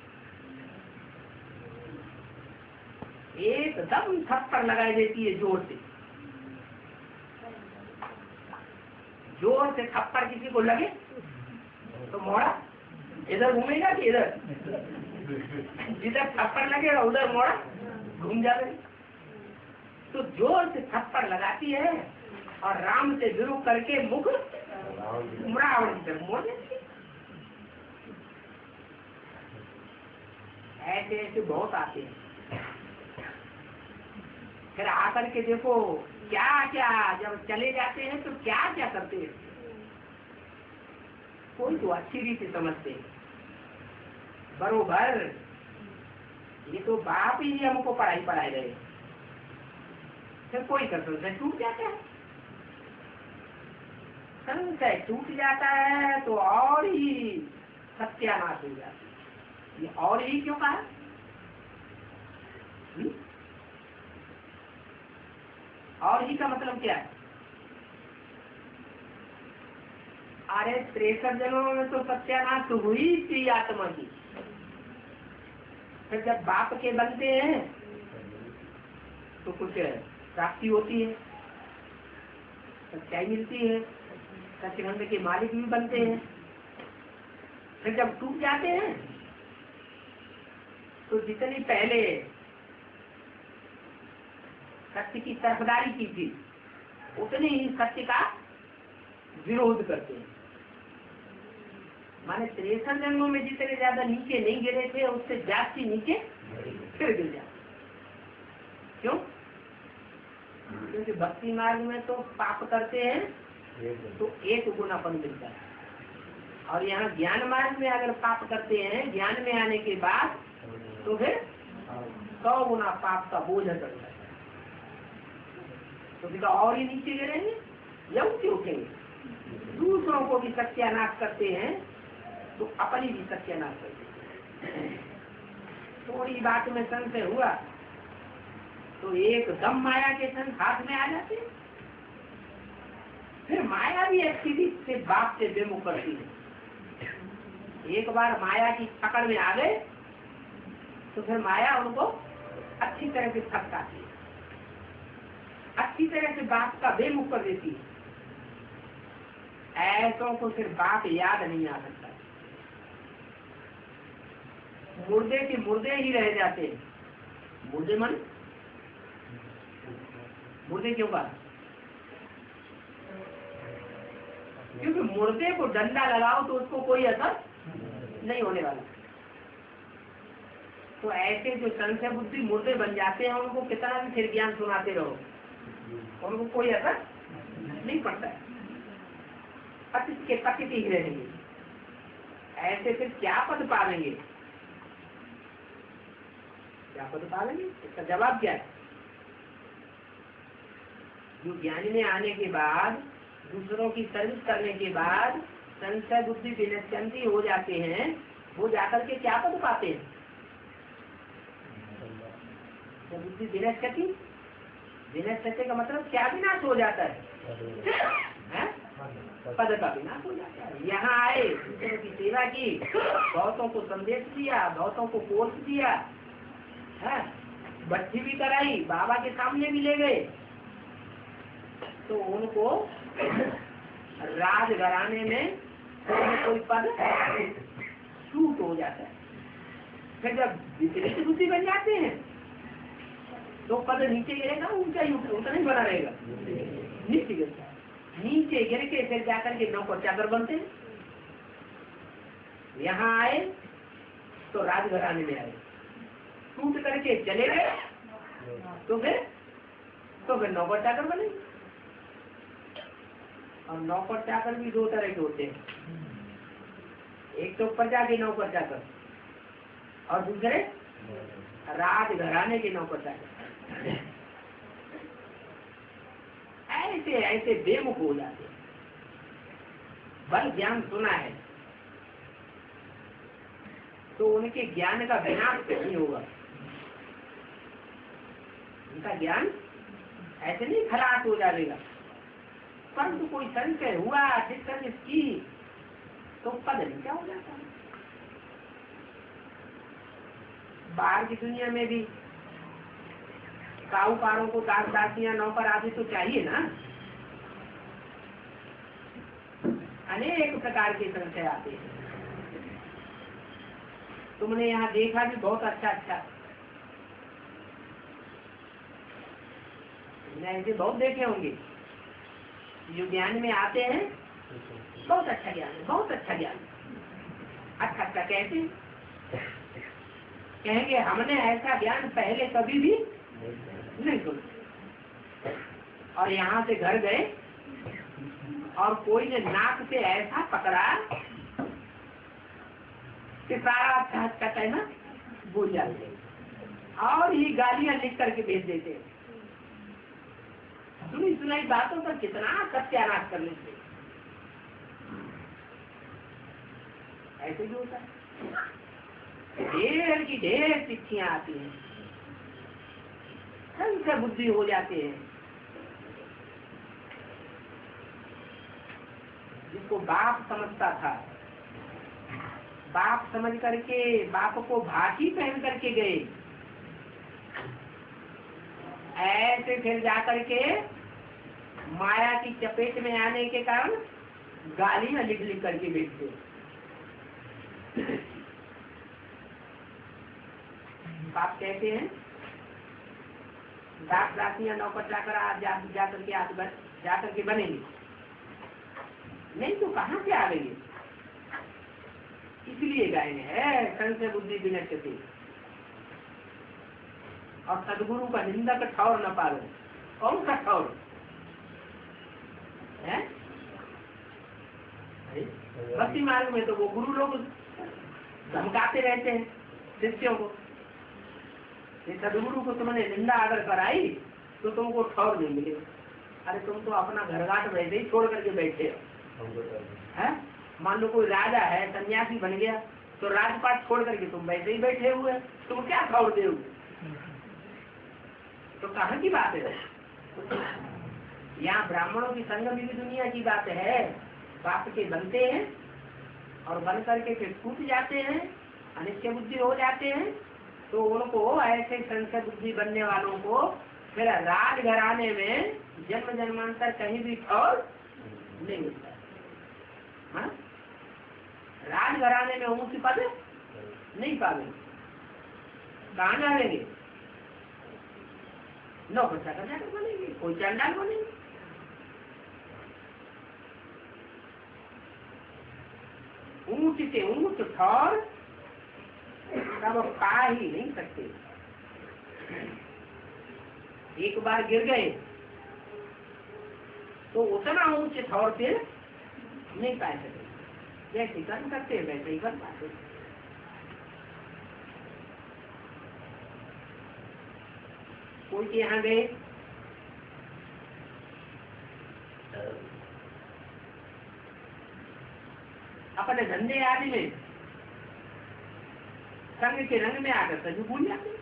एकदम थप्पड़ लगाई देती है जोर से, जोर से थप्पड़ किसी को लगे तो मोड़ा इधर घूमेगा कि इधर, जिधर थप्पड़ लगेगा उधर मोड़ा घूम जाएगा। तो जोर से थप्पड़ लगाती है और राम से विरुद्ध करके मुख रावण की तरफ मोड़ देती है। ऐसे ऐसे बहुत आते हैं। फिर आकर के देखो क्या क्या, जब चले जाते हैं तो क्या क्या करते हैं। कोई तो अच्छी रीति समझते हैं, बरोबर ये तो बाप ही हमको पढ़ाई रहे। फिर कोई कर संशय टूट जाता है, संशय टूट जाता है तो और ही सत्यानाश हो जाती है। ये और ही क्यों कहा? और ही का मतलब क्या है? अरे 63 जन्मों में तो सत्यानाश हुई थी आत्मा की। फिर जब बाप के बनते हैं तो कुछ प्राप्ति होती है, सच्चाई मिलती है, सच्चिदानंद के मालिक भी बनते हैं। फिर जब टूट जाते हैं तो जितनी पहले सत्य की तरफदारी की थी उतने ही सत्य का विरोध करते हैं। माने 63 जन्मों में जितने ज्यादा नीचे नहीं गिरे थे उससे जास्ती नीचे फिर गिर जाते। क्यों? क्योंकि भक्ति मार्ग में तो पाप करते हैं तो 1 गुनापन मिलता है, और यहाँ ज्ञान मार्ग में अगर पाप करते हैं ज्ञान में आने के बाद तो फिर 100 गुना पाप का बोझ करता है। तो फिर और ही नीचे गिरेंगे या ऊंचे उठेंगे। दूसरों को भी सत्यानाश करते हैं तो अपनी भी सत्यानाश करते हैं। थोड़ी बात में संशय हुआ तो एकदम माया के संग हाथ में आ जाते हैं। फिर माया भी अच्छी रीत से बाप से विमुख करती है। एक बार माया की पकड़ में आ गए तो फिर माया उनको अच्छी तरह से थपकाती है, अच्छी तरह से बाप का बेमुख कर देती है। ऐसों को फिर बाप याद नहीं आ सकता, मुर्दे के मुर्दे ही रह जाते हैं। मुर्दे मन मुर्दे क्यों बात? क्योंकि मुर्दे को डंडा लगाओ तो उसको कोई असर नहीं होने वाला। तो ऐसे जो संशय बुद्धि मुर्दे बन जाते हैं उनको कितना भी फिर ज्ञान सुनाते रहो उनको कोई असर नहीं पड़ता है, पतित के पतित ही रहेंगे। ऐसे फिर क्या पद पालेंगे? क्या पद पालेंगे? इसका जवाब क्या है? जो ज्ञान में आने के बाद दूसरों की सर्विस करने के बाद संशय बुद्धि विनश्यंती हो जाते हैं, वो जाकर के क्या पद पाते हैं? तो बुद्धि विनश्यति, विनश्यति का मतलब क्या विनाश हो जाता है? पद का विनाश हो जाता है। यहाँ आए, दूसरों की सेवा की, बहुतों को संदेश दिया, बहुतों को कोर्स दिया, भट्टी भी कराई, बाबा के सामने भी ले गए, तो उनको राजघराने में कोई पद छूट हो जाता है। फिर जब विपरीत बुद्धि बन जाते हैं तो पद नीचे गिरेगा, ऊंचा ही उतना ही बना रहेगा, नीचे गिरता है। नीचे गिर के फिर जाकर के नौकर चाकर बनते हैं। यहाँ आए तो राजघराने में आए, टूट करके चले गए तो फिर नौकर चाकर बने। और नौकर चाकर भी 2 तरह के होते हैं, एक तो प्रजा के नौकर चाकर और दूसरे राजघराने के नौकर चाकर। ऐसे ऐसे बेमुख हो जाते हैं। बल ज्ञान सुना है तो उनके ज्ञान का विनाश नहीं होगा, उनका ज्ञान ऐसे नहीं खलास हो जाएगा, परंतु कोई संशय हुआ डिस्टर्बेंस की तो पद नीचा हो जाता है। बाहर की दुनिया में भी साहूकारों को दास दासियां नौकर आदि तो चाहिए ना, अनेक प्रकार के संशय आते हैं। तुमने यहाँ देखा भी बहुत अच्छा अच्छा, ऐसे बहुत देखे होंगे जो ज्ञान में आते हैं, बहुत अच्छा ज्ञान है, बहुत अच्छा ज्ञान। अच्छा अच्छा कहते कहेंगे हमने ऐसा ज्ञान पहले कभी भी नहीं सुना, और यहाँ से घर गए और कोई ने नाक से ऐसा पकड़ा कि सारा अच्छा अच्छा कहना भूल जाते और ही गालियां लिख करके भेज देते। सुनी सुनाई बातों पर कितना सत्यानाश कर लेते। ऐसे भी होता है, ढेर की ढेर चिट्ठियां आती हैं, संशय बुद्धि हो जाते हैं। जिसको बाप समझता था, बाप समझ करके बाप को भाटी पहन करके गए, ऐसे फिर जाकर के माया की चपेट में आने के कारण गालियां लिख लिख करके भेजते। बाप कहते हैं दास दासियां नौकर चाकर जाकर के बनेंगे, नहीं तो कहाँ से आ गई। इसलिए गायन है संशय बुद्धि विनश्यति, और सदगुरु का निंदक ठौर न पालो। कौन सा ठौर है? भक्ति मार्ग में तो वो गुरु लोग धमकाते रहते हैं शिष्यों को, सदगुरु को तुमने निंदा अगर कराई तो तुमको ठौर नहीं मिलेगा। अरे तुम तो अपना घर घाट वैसे ही छोड़ करके बैठे हो, है? मान लो कोई राजा है सन्यासी बन गया तो राजपाट छोड़ करके तुम वैसे ही बैठे हुए, तुम क्या ठौर दोगे? तो कहाँ की बात है? यहाँ ब्राह्मणों की संगम की दुनिया की बात है। बाप के बनते हैं और बन करके फिर टूट जाते हैं, अनिश्चय बुद्धि हो जाते हैं, तो उनको ऐसे संशय बुद्धि बनने वालों को फिर राज घराने में जन्म जन्मांतर कहीं भी ठौर नहीं मिलता। हाँ? राज घराने में ऊंच पद नहीं पावे, कहाँ जाएंगे? नौकर चाकर जाकर बनेंगे, कोई चंडाल बनेंगे। ऊंच से ऊंच ठौर तब पा ही नहीं सकते। एक बार गिर गए तो उतना ऊंच ठौर फिर नहीं पा सकते। जैसे कर्म करते हैं वैसे ही कर पाते। कोई के यहाँ गए, अपने धंधे आदि में संग के रंग में आकर सभी भूल जाते हैं,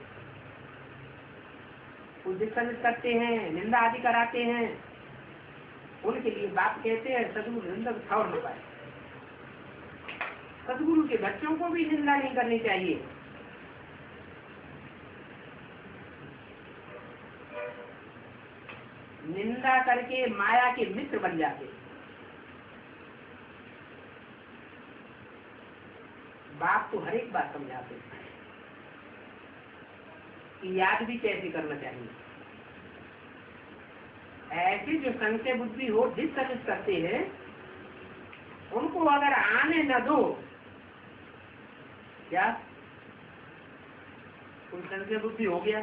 कुछ डिस्टर्ब करते हैं, निंदा आदि कराते हैं। उनके लिए बाप कहते हैं सदगुरु निंदा ठौर न पाए। सदगुरु के बच्चों को भी निंदा नहीं करनी चाहिए। निंदा करके माया के मित्र बन जाते। बाप तो हर एक बात समझाते कि याद भी कैसे करना चाहिए। ऐसे जो संशय बुद्धि हो डिस्टर्ब करते हैं उनको अगर आने न दो, क्या कोई संशय बुद्धि हो गया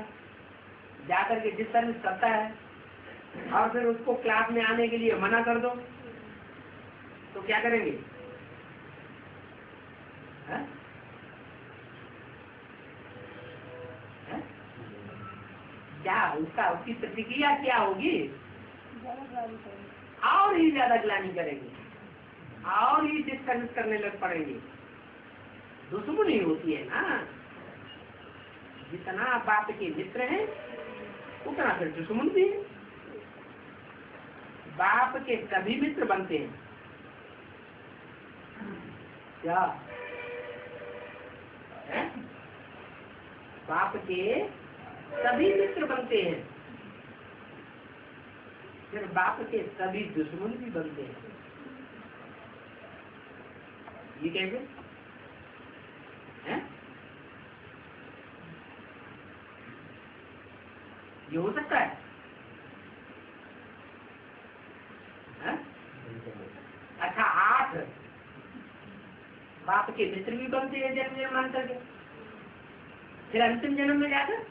जाकर के डिस्टर्ब करता है और फिर उसको क्लास में आने के लिए मना कर दो तो क्या करेंगे? है? है? क्या उसकी प्रतिक्रिया क्या होगी? और ही ज्यादा ग्लानि करेंगे और ही डिस्करेज करने लग पड़ेंगे। दुश्मनी होती है ना, जितना बाप के मित्र हैं उतना फिर दुश्मन भी है। बाप के सभी मित्र बनते हैं। क्या है? बाप के सभी मित्र बनते हैं, फिर बाप के सभी दुश्मन भी बनते हैं। ये कैसे है? ये हो सकता है? अच्छा, 8 बाप के मित्र भी बनते हैं जन्म जन्मांतर के, फिर अंतिम जन्म में जाकर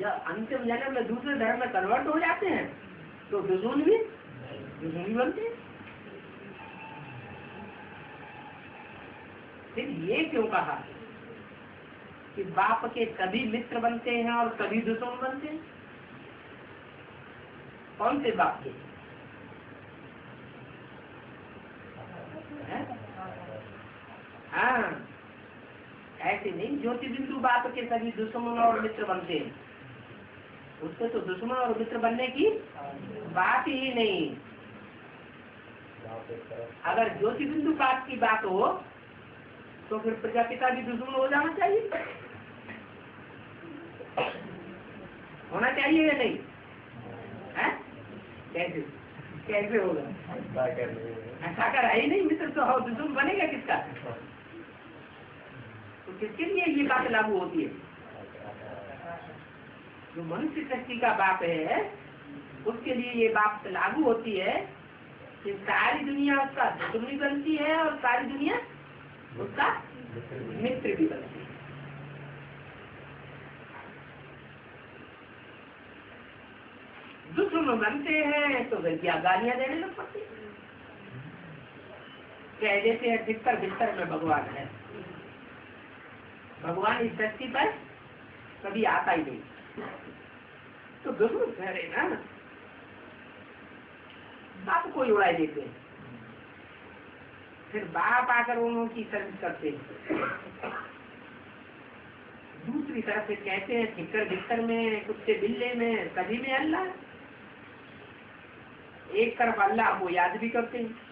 जब अंतिम जन्म में दूसरे धर्म में कन्वर्ट हो जाते हैं तो दुश्मन भी बनते हैं। फिर ये क्यों कहा कि बाप के सभी मित्र बनते हैं और सभी दुश्मन बनते हैं? कौन से बाप के? हाँ, ऐसे नहीं। ज्योति बिंदु बाप के सभी दुश्मन और मित्र बनते हैं, उससे तो दुश्मन और मित्र बनने की बात ही नहीं। अगर ज्योति बिंदु बाप की बात हो तो फिर प्रजापिता भी दुश्मन हो जाना चाहिए, होना चाहिए या नहीं? है? कैसे कैसे होगा? ऐसा कर ही नहीं, मित्र तो हो, दुश्मन बनेगा किसका? तो किसके लिए ये बात लागू होती है? जो मनुष्य सृष्टि का बाप है उसके लिए ये बात लागू होती है कि सारी दुनिया उसका दुश्मनी बनती है और सारी दुनिया उसका मित्र भी बनती है। दुश्मन बनते हैं तो फिर क्या गालियां देने लग पड़ती है। कह देते हैं बिस्तर बिस्तर में भगवान है, भगवान इस धरती पर कभी आता ही नहीं, तो दुश्मन कह रहे ना, बाप को उड़ाई देते हैं, फिर बाप आकर उन्हों की सर्विस करते हैं। दूसरी तरफ से कहते हैं ठिक्कर बिस्तर में, कुत्ते बिल्ले में, सभी में अल्लाह। एक तरफ अल्लाह को याद भी करते हैं।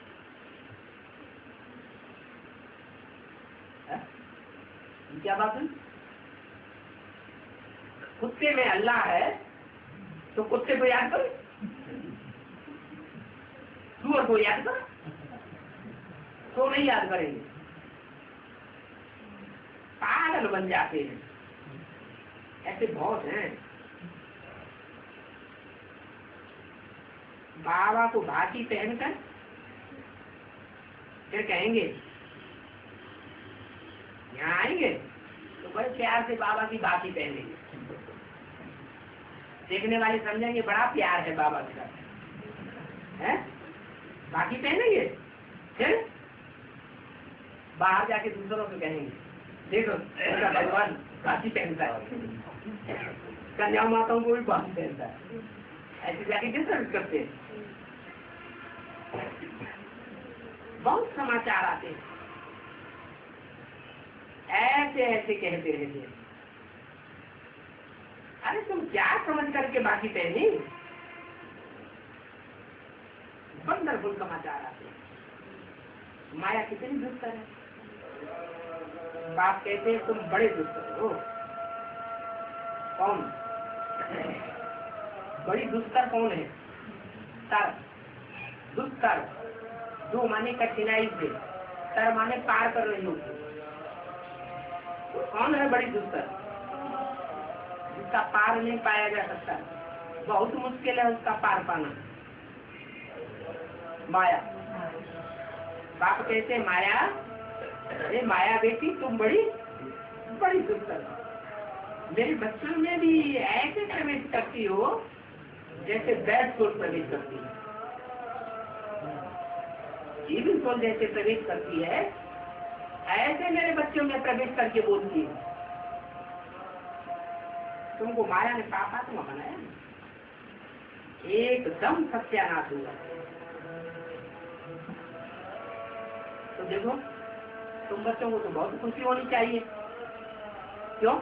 क्या बात है? कुत्ते में अल्लाह है तो कुत्ते को याद करो, सूअर को याद करो, तो नहीं याद करेंगे, पागल बन जाते हैं। ऐसे बहुत हैं। बाबा को भाटी पहनकर फिर कहेंगे यहाँ आएंगे तो बड़े प्यार से बाबा की भाटी पहनेंगे, देखने वाले समझेंगे बड़ा प्यार है बाबा के साथ, है? भाटी पहनेंगे, फिर बाहर जाके दूसरों को कहेंगे देखो ऐसा भगवान भाटी पहनता है, कन्या माताओं को भी भाटी पहनता है। ऐसे जाके किस सर्विस करते हैं? बहुत समाचार आते हैं, ऐसे ऐसे कहते रहते हैं। अरे तुम क्या समझ करके बाकी पहनी? वंडरफुल समाचार आते हैं। माया कितनी दुष्कर है। बाप कहते हैं तुम बड़े दुष्कर हो। कौन बड़ी दुष्कर कौन है? तर दुष्कर, दो माने कठिनाई से, तर माने पार कर रही हो। तो कौन है बड़ी दुष्कर? जिसका पार नहीं पाया जा सकता, बहुत मुश्किल है उसका पार पाना। माया। बाप कहते माया, अरे माया बेटी तुम बड़ी बड़ी दुष्कर, मेरे बच्चों में भी ऐसे प्रवेश करती हो जैसे बैठ को प्रवेश करती है, जीवन को जैसे प्रवेश करती है ऐसे मेरे बच्चों में प्रवेश करके बोलती है। तुमको माया ने पापात्मा बनाया, एकदम सत्यानाश हुआ। तो देखो तुम बच्चों को तो बहुत खुशी होनी चाहिए। क्यों?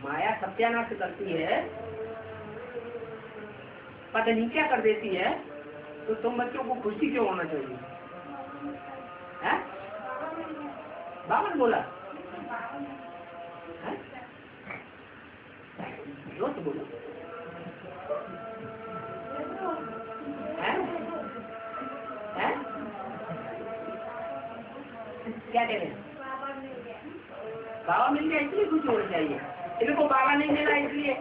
माया सत्यानाश करती है पता नहीं क्या कर देती है, तो तुम बच्चों को खुशी क्यों होना चाहिए? है? बाबा ने बोला है? जोर से बोलो। है? है? क्या कह रहे हैं? बाबा मिल गया इसलिए खुश होना चाहिए। इनको बाबा नहीं मिला इसलिए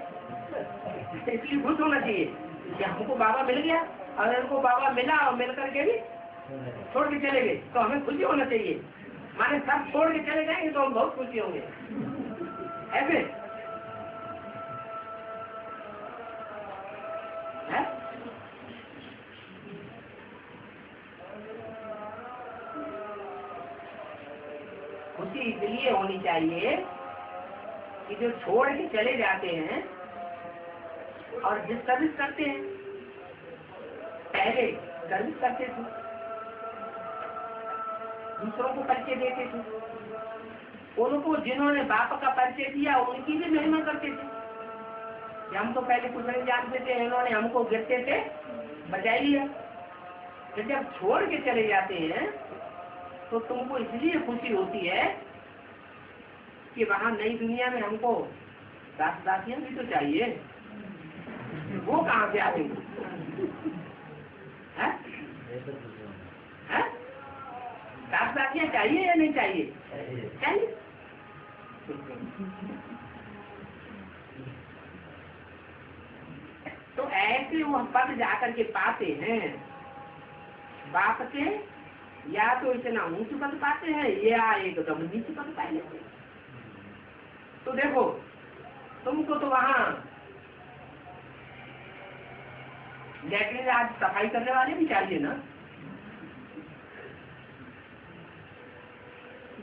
खुश होना चाहिए कि हमको बाबा मिल गया। अगर इनको बाबा मिला और मिल करके भी छोड़ के चले गए तो हमें खुशी होना चाहिए। माने सब छोड़ के चले जाएंगे तो हम बहुत खुशी होंगे। ऐसे है? खुशी इसलिए होनी चाहिए कि जो छोड़ के चले जाते हैं और जिस सर्विस करते हैं, पहले सर्विस करते थे, दूसरों को परिचय देते थे, उनको जिन्होंने बाप का परिचय दिया उनकी भी महिमा करते थे कि हम तो पहले कुछ नहीं जानते थे, इन्होंने हमको गिरते थे बचा लिया। तो जब छोड़ के चले जाते हैं तो तुमको इसलिए खुशी होती है कि वहां नई दुनिया में हमको दास दासियां भी तो चाहिए, वो कहाँ से आएंगे? दास दासियां चाहिए या नहीं चाहिए? चाहिए। तो ऐसे वो पद जाकर के पाते हैं बाप से, या तो इतना ऊंच पद पाते हैं या एकदम नीचे पद पा लेते हैं। तो देखो तुमको तो वहाँ लेटरिन आज सफाई करने वाले भी चाहिए ना?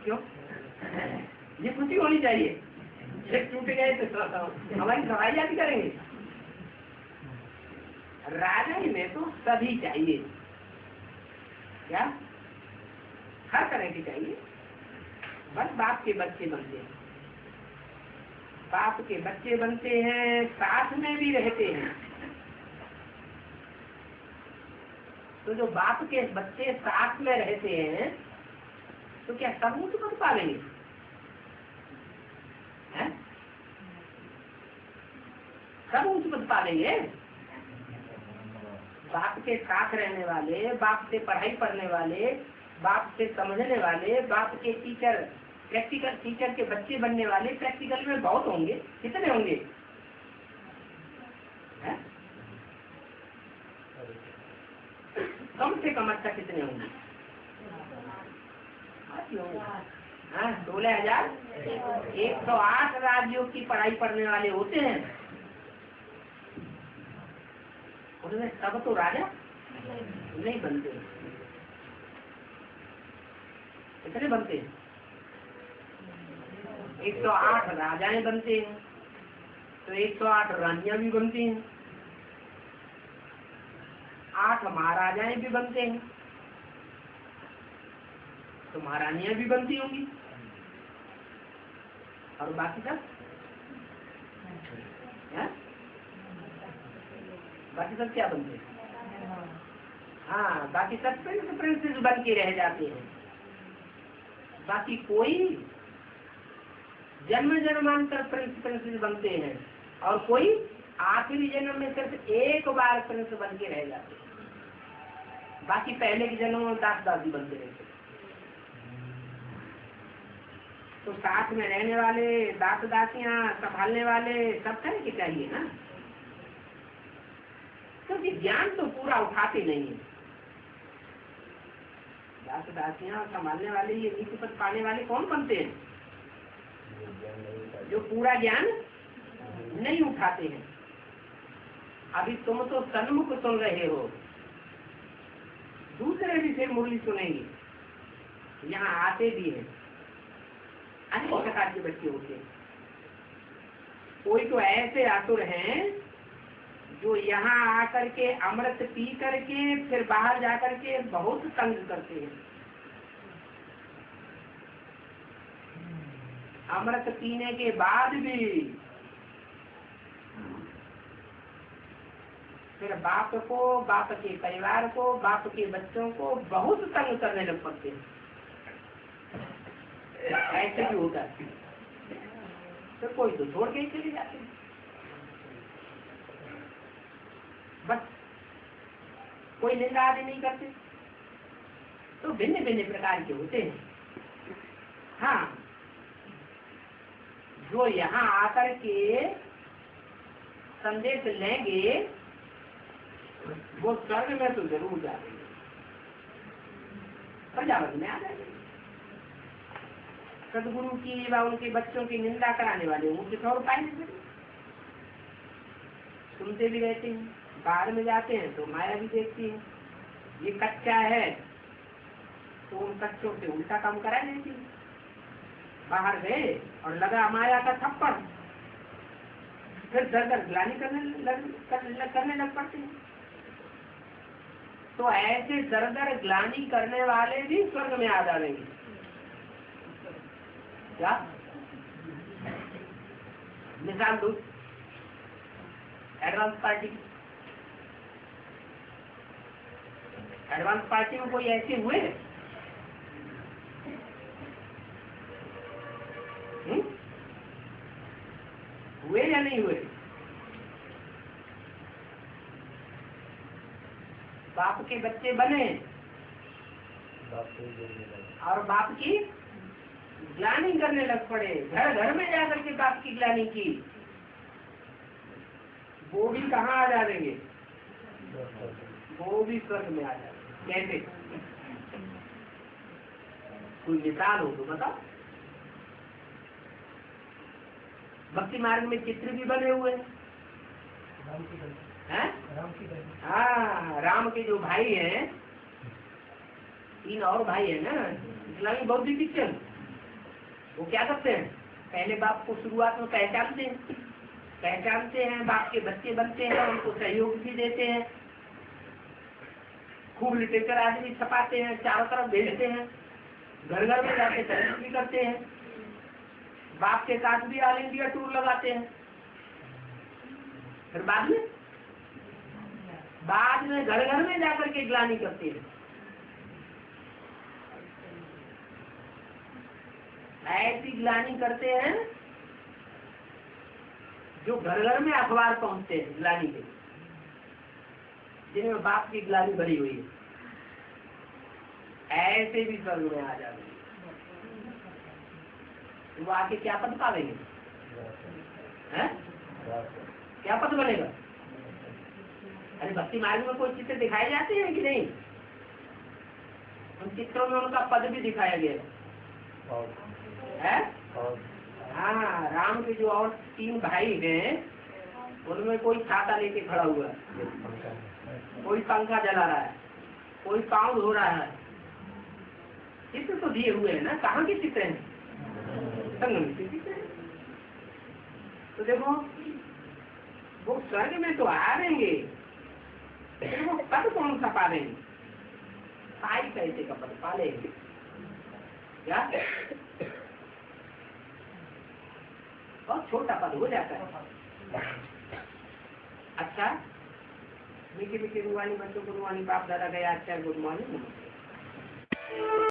क्यों? ये खुशी होनी चाहिए। एक टूट गए तो हमारी सफाई आदि करेंगे। राजा में तो सभी चाहिए, क्या हर तरह के चाहिए। बस बाप के बच्चे बनते हैं, बाप के बच्चे बनते हैं, साथ में भी रहते हैं। तो जो बाप के बच्चे साथ में रहते हैं तो क्या सब ऊंच पद पा लेंगे? सब ऊंच पद पा लेंगे? बाप के साथ रहने वाले, बाप से पढ़ाई पढ़ने वाले, बाप से समझने वाले, बाप के टीचर, प्रैक्टिकल टीचर के बच्चे बनने वाले प्रैक्टिकल में बहुत होंगे। कितने होंगे? कम से कम अच्छा कितने होंगे? 16,108 राज्यों की पढ़ाई पढ़ने वाले होते हैं। उनमें सब तो राजा नहीं बनते। कितने बनते हैं? 108 राजाएं बनते हैं, तो 108 रानियां भी बनती हैं, 8 महाराजाएं भी बनते हैं, तो महारानियां भी बनती होंगी। और बाकी सब बाकी सब क्या बनते हैं? हाँ, बाकी सब प्रिंसेस बन के रह जाते हैं। बाकी कोई जन्म जन्मांतर प्रिंसेस बनते हैं और कोई आखिरी जन्म में सिर्फ एक बार प्रिंस बन के रह जाते हैं। बाकी पहले के जन्म में दास दासी बनते रहते। तो साथ में रहने वाले, दास दासियां, संभालने वाले सब तरह के चाहिए ना, क्योंकि ज्ञान तो पूरा उठाते नहीं है। दास दासियां संभालने वाले, ये नीति पद पाने वाले कौन बनते हैं? जो पूरा ज्ञान नहीं उठाते हैं। अभी तुम तो सन्मुख सुन रहे हो, दूसरे भी फिर मुरली सुनेंगे, यहाँ आते भी हैं, अनेक प्रकार के बच्चे होते हैं। कोई तो ऐसे आतुर हैं जो यहाँ आकर के अमृत पी करके फिर बाहर जाकर के बहुत तंग करते हैं। अमृत पीने के बाद भी फिर बाप को, बाप के परिवार को, बाप के बच्चों को बहुत तंग करने लग पड़ते हैं। ऐसे भी होता है। तो कोई तो छोड़ के ही चले जाते हैं, बस कोई निंदा आदि नहीं करते। तो भिन्न भिन्न प्रकार के होते हैं। हाँ, जो यहाँ आकर के संदेश लेंगे वो स्वर्ग में तो जरूर जाएंगे, प्रजापत में आ जाएंगे। सदगुरु की व उनके बच्चों की निंदा कराने वाले उनके 100 रुपये नहीं देते, सुनते भी रहते हैं। बाहर में जाते हैं तो माया भी देखती है, ये कच्चा है तो उन कच्चों से उल्टा काम करा देती है। बाहर गए और लगा माया का थप्पड़, फिर दर दर ग्लानि करने लग पड़ते हैं। तो ऐसे दर दर ग्लानि करने वाले भी स्वर्ग में आ जाएंगे। क्या मिसाल दो, एडवांस पार्टी में कोई ऐसे हुए हुए या नहीं हुए? बाप के बच्चे बने और बाप की ग्लानि करने लग पड़े, घर घर में जाकर के बाप की ग्लानि की, वो भी कहाँ आ जाएंगे? वो भी स्वर्ग में आ जाएंगे। कैसे? कोई मिसाल हो तो बताओ। भक्ति मार्ग में चित्र भी बने हुए हैं। हाँ, राम के जो भाई हैं, 3 और भाई है ना इस्लामी बौद्ध शिक्षण, वो क्या करते हैं? पहले बाप को शुरुआत में पहचानते हैं, बाप के बच्चे बनते हैं, उनको सहयोग भी देते हैं, खूब लिटरेचर आदमी छपाते हैं, चारों तरफ भेजते हैं, घर घर में जाके सर्विस भी करते हैं, बाप के साथ भी ऑल इंडिया टूर लगाते हैं। फिर बाद में घर घर में जाकर के ग्लानि करते हैं। ऐसी ग्लानि करते हैं जो घर घर में अखबार पहुंचते हैं ग्लानि के, जिनमें बाप की ग्लानि भरी हुई है। ऐसे भी स्वर्ग में आ जाते हैं। वो आके क्या पद पावेंगे? क्या पद बनेगा? अरे भक्ति मार्ग में कोई चित्र दिखाए जाते हैं कि नहीं? उन चित्रों में उनका पद भी दिखाया गया है। हाँ, राम के जो और 3 भाई हैं, उनमें कोई छाता लेके खड़ा हुआ है, कोई पंखा जला रहा है, कोई पाँव धो रहा है। चित्र तो दिए हुए हैं ना, कहाँ के चित्र हैं? संगम के चित्र हैं। तो देखो, वो स्वर्ग में तो आ रहेंगे, लेकिन वो पद कौन सा पा लेंगे? 5 पैसे का पद पा लेंगे क्या? बहुत छोटा पद हो जाता है। अच्छा, मीठे मीठे रुहानी बच्चों को रुहानी बाप दादा गया। अच्छा, गुड मॉर्निंग।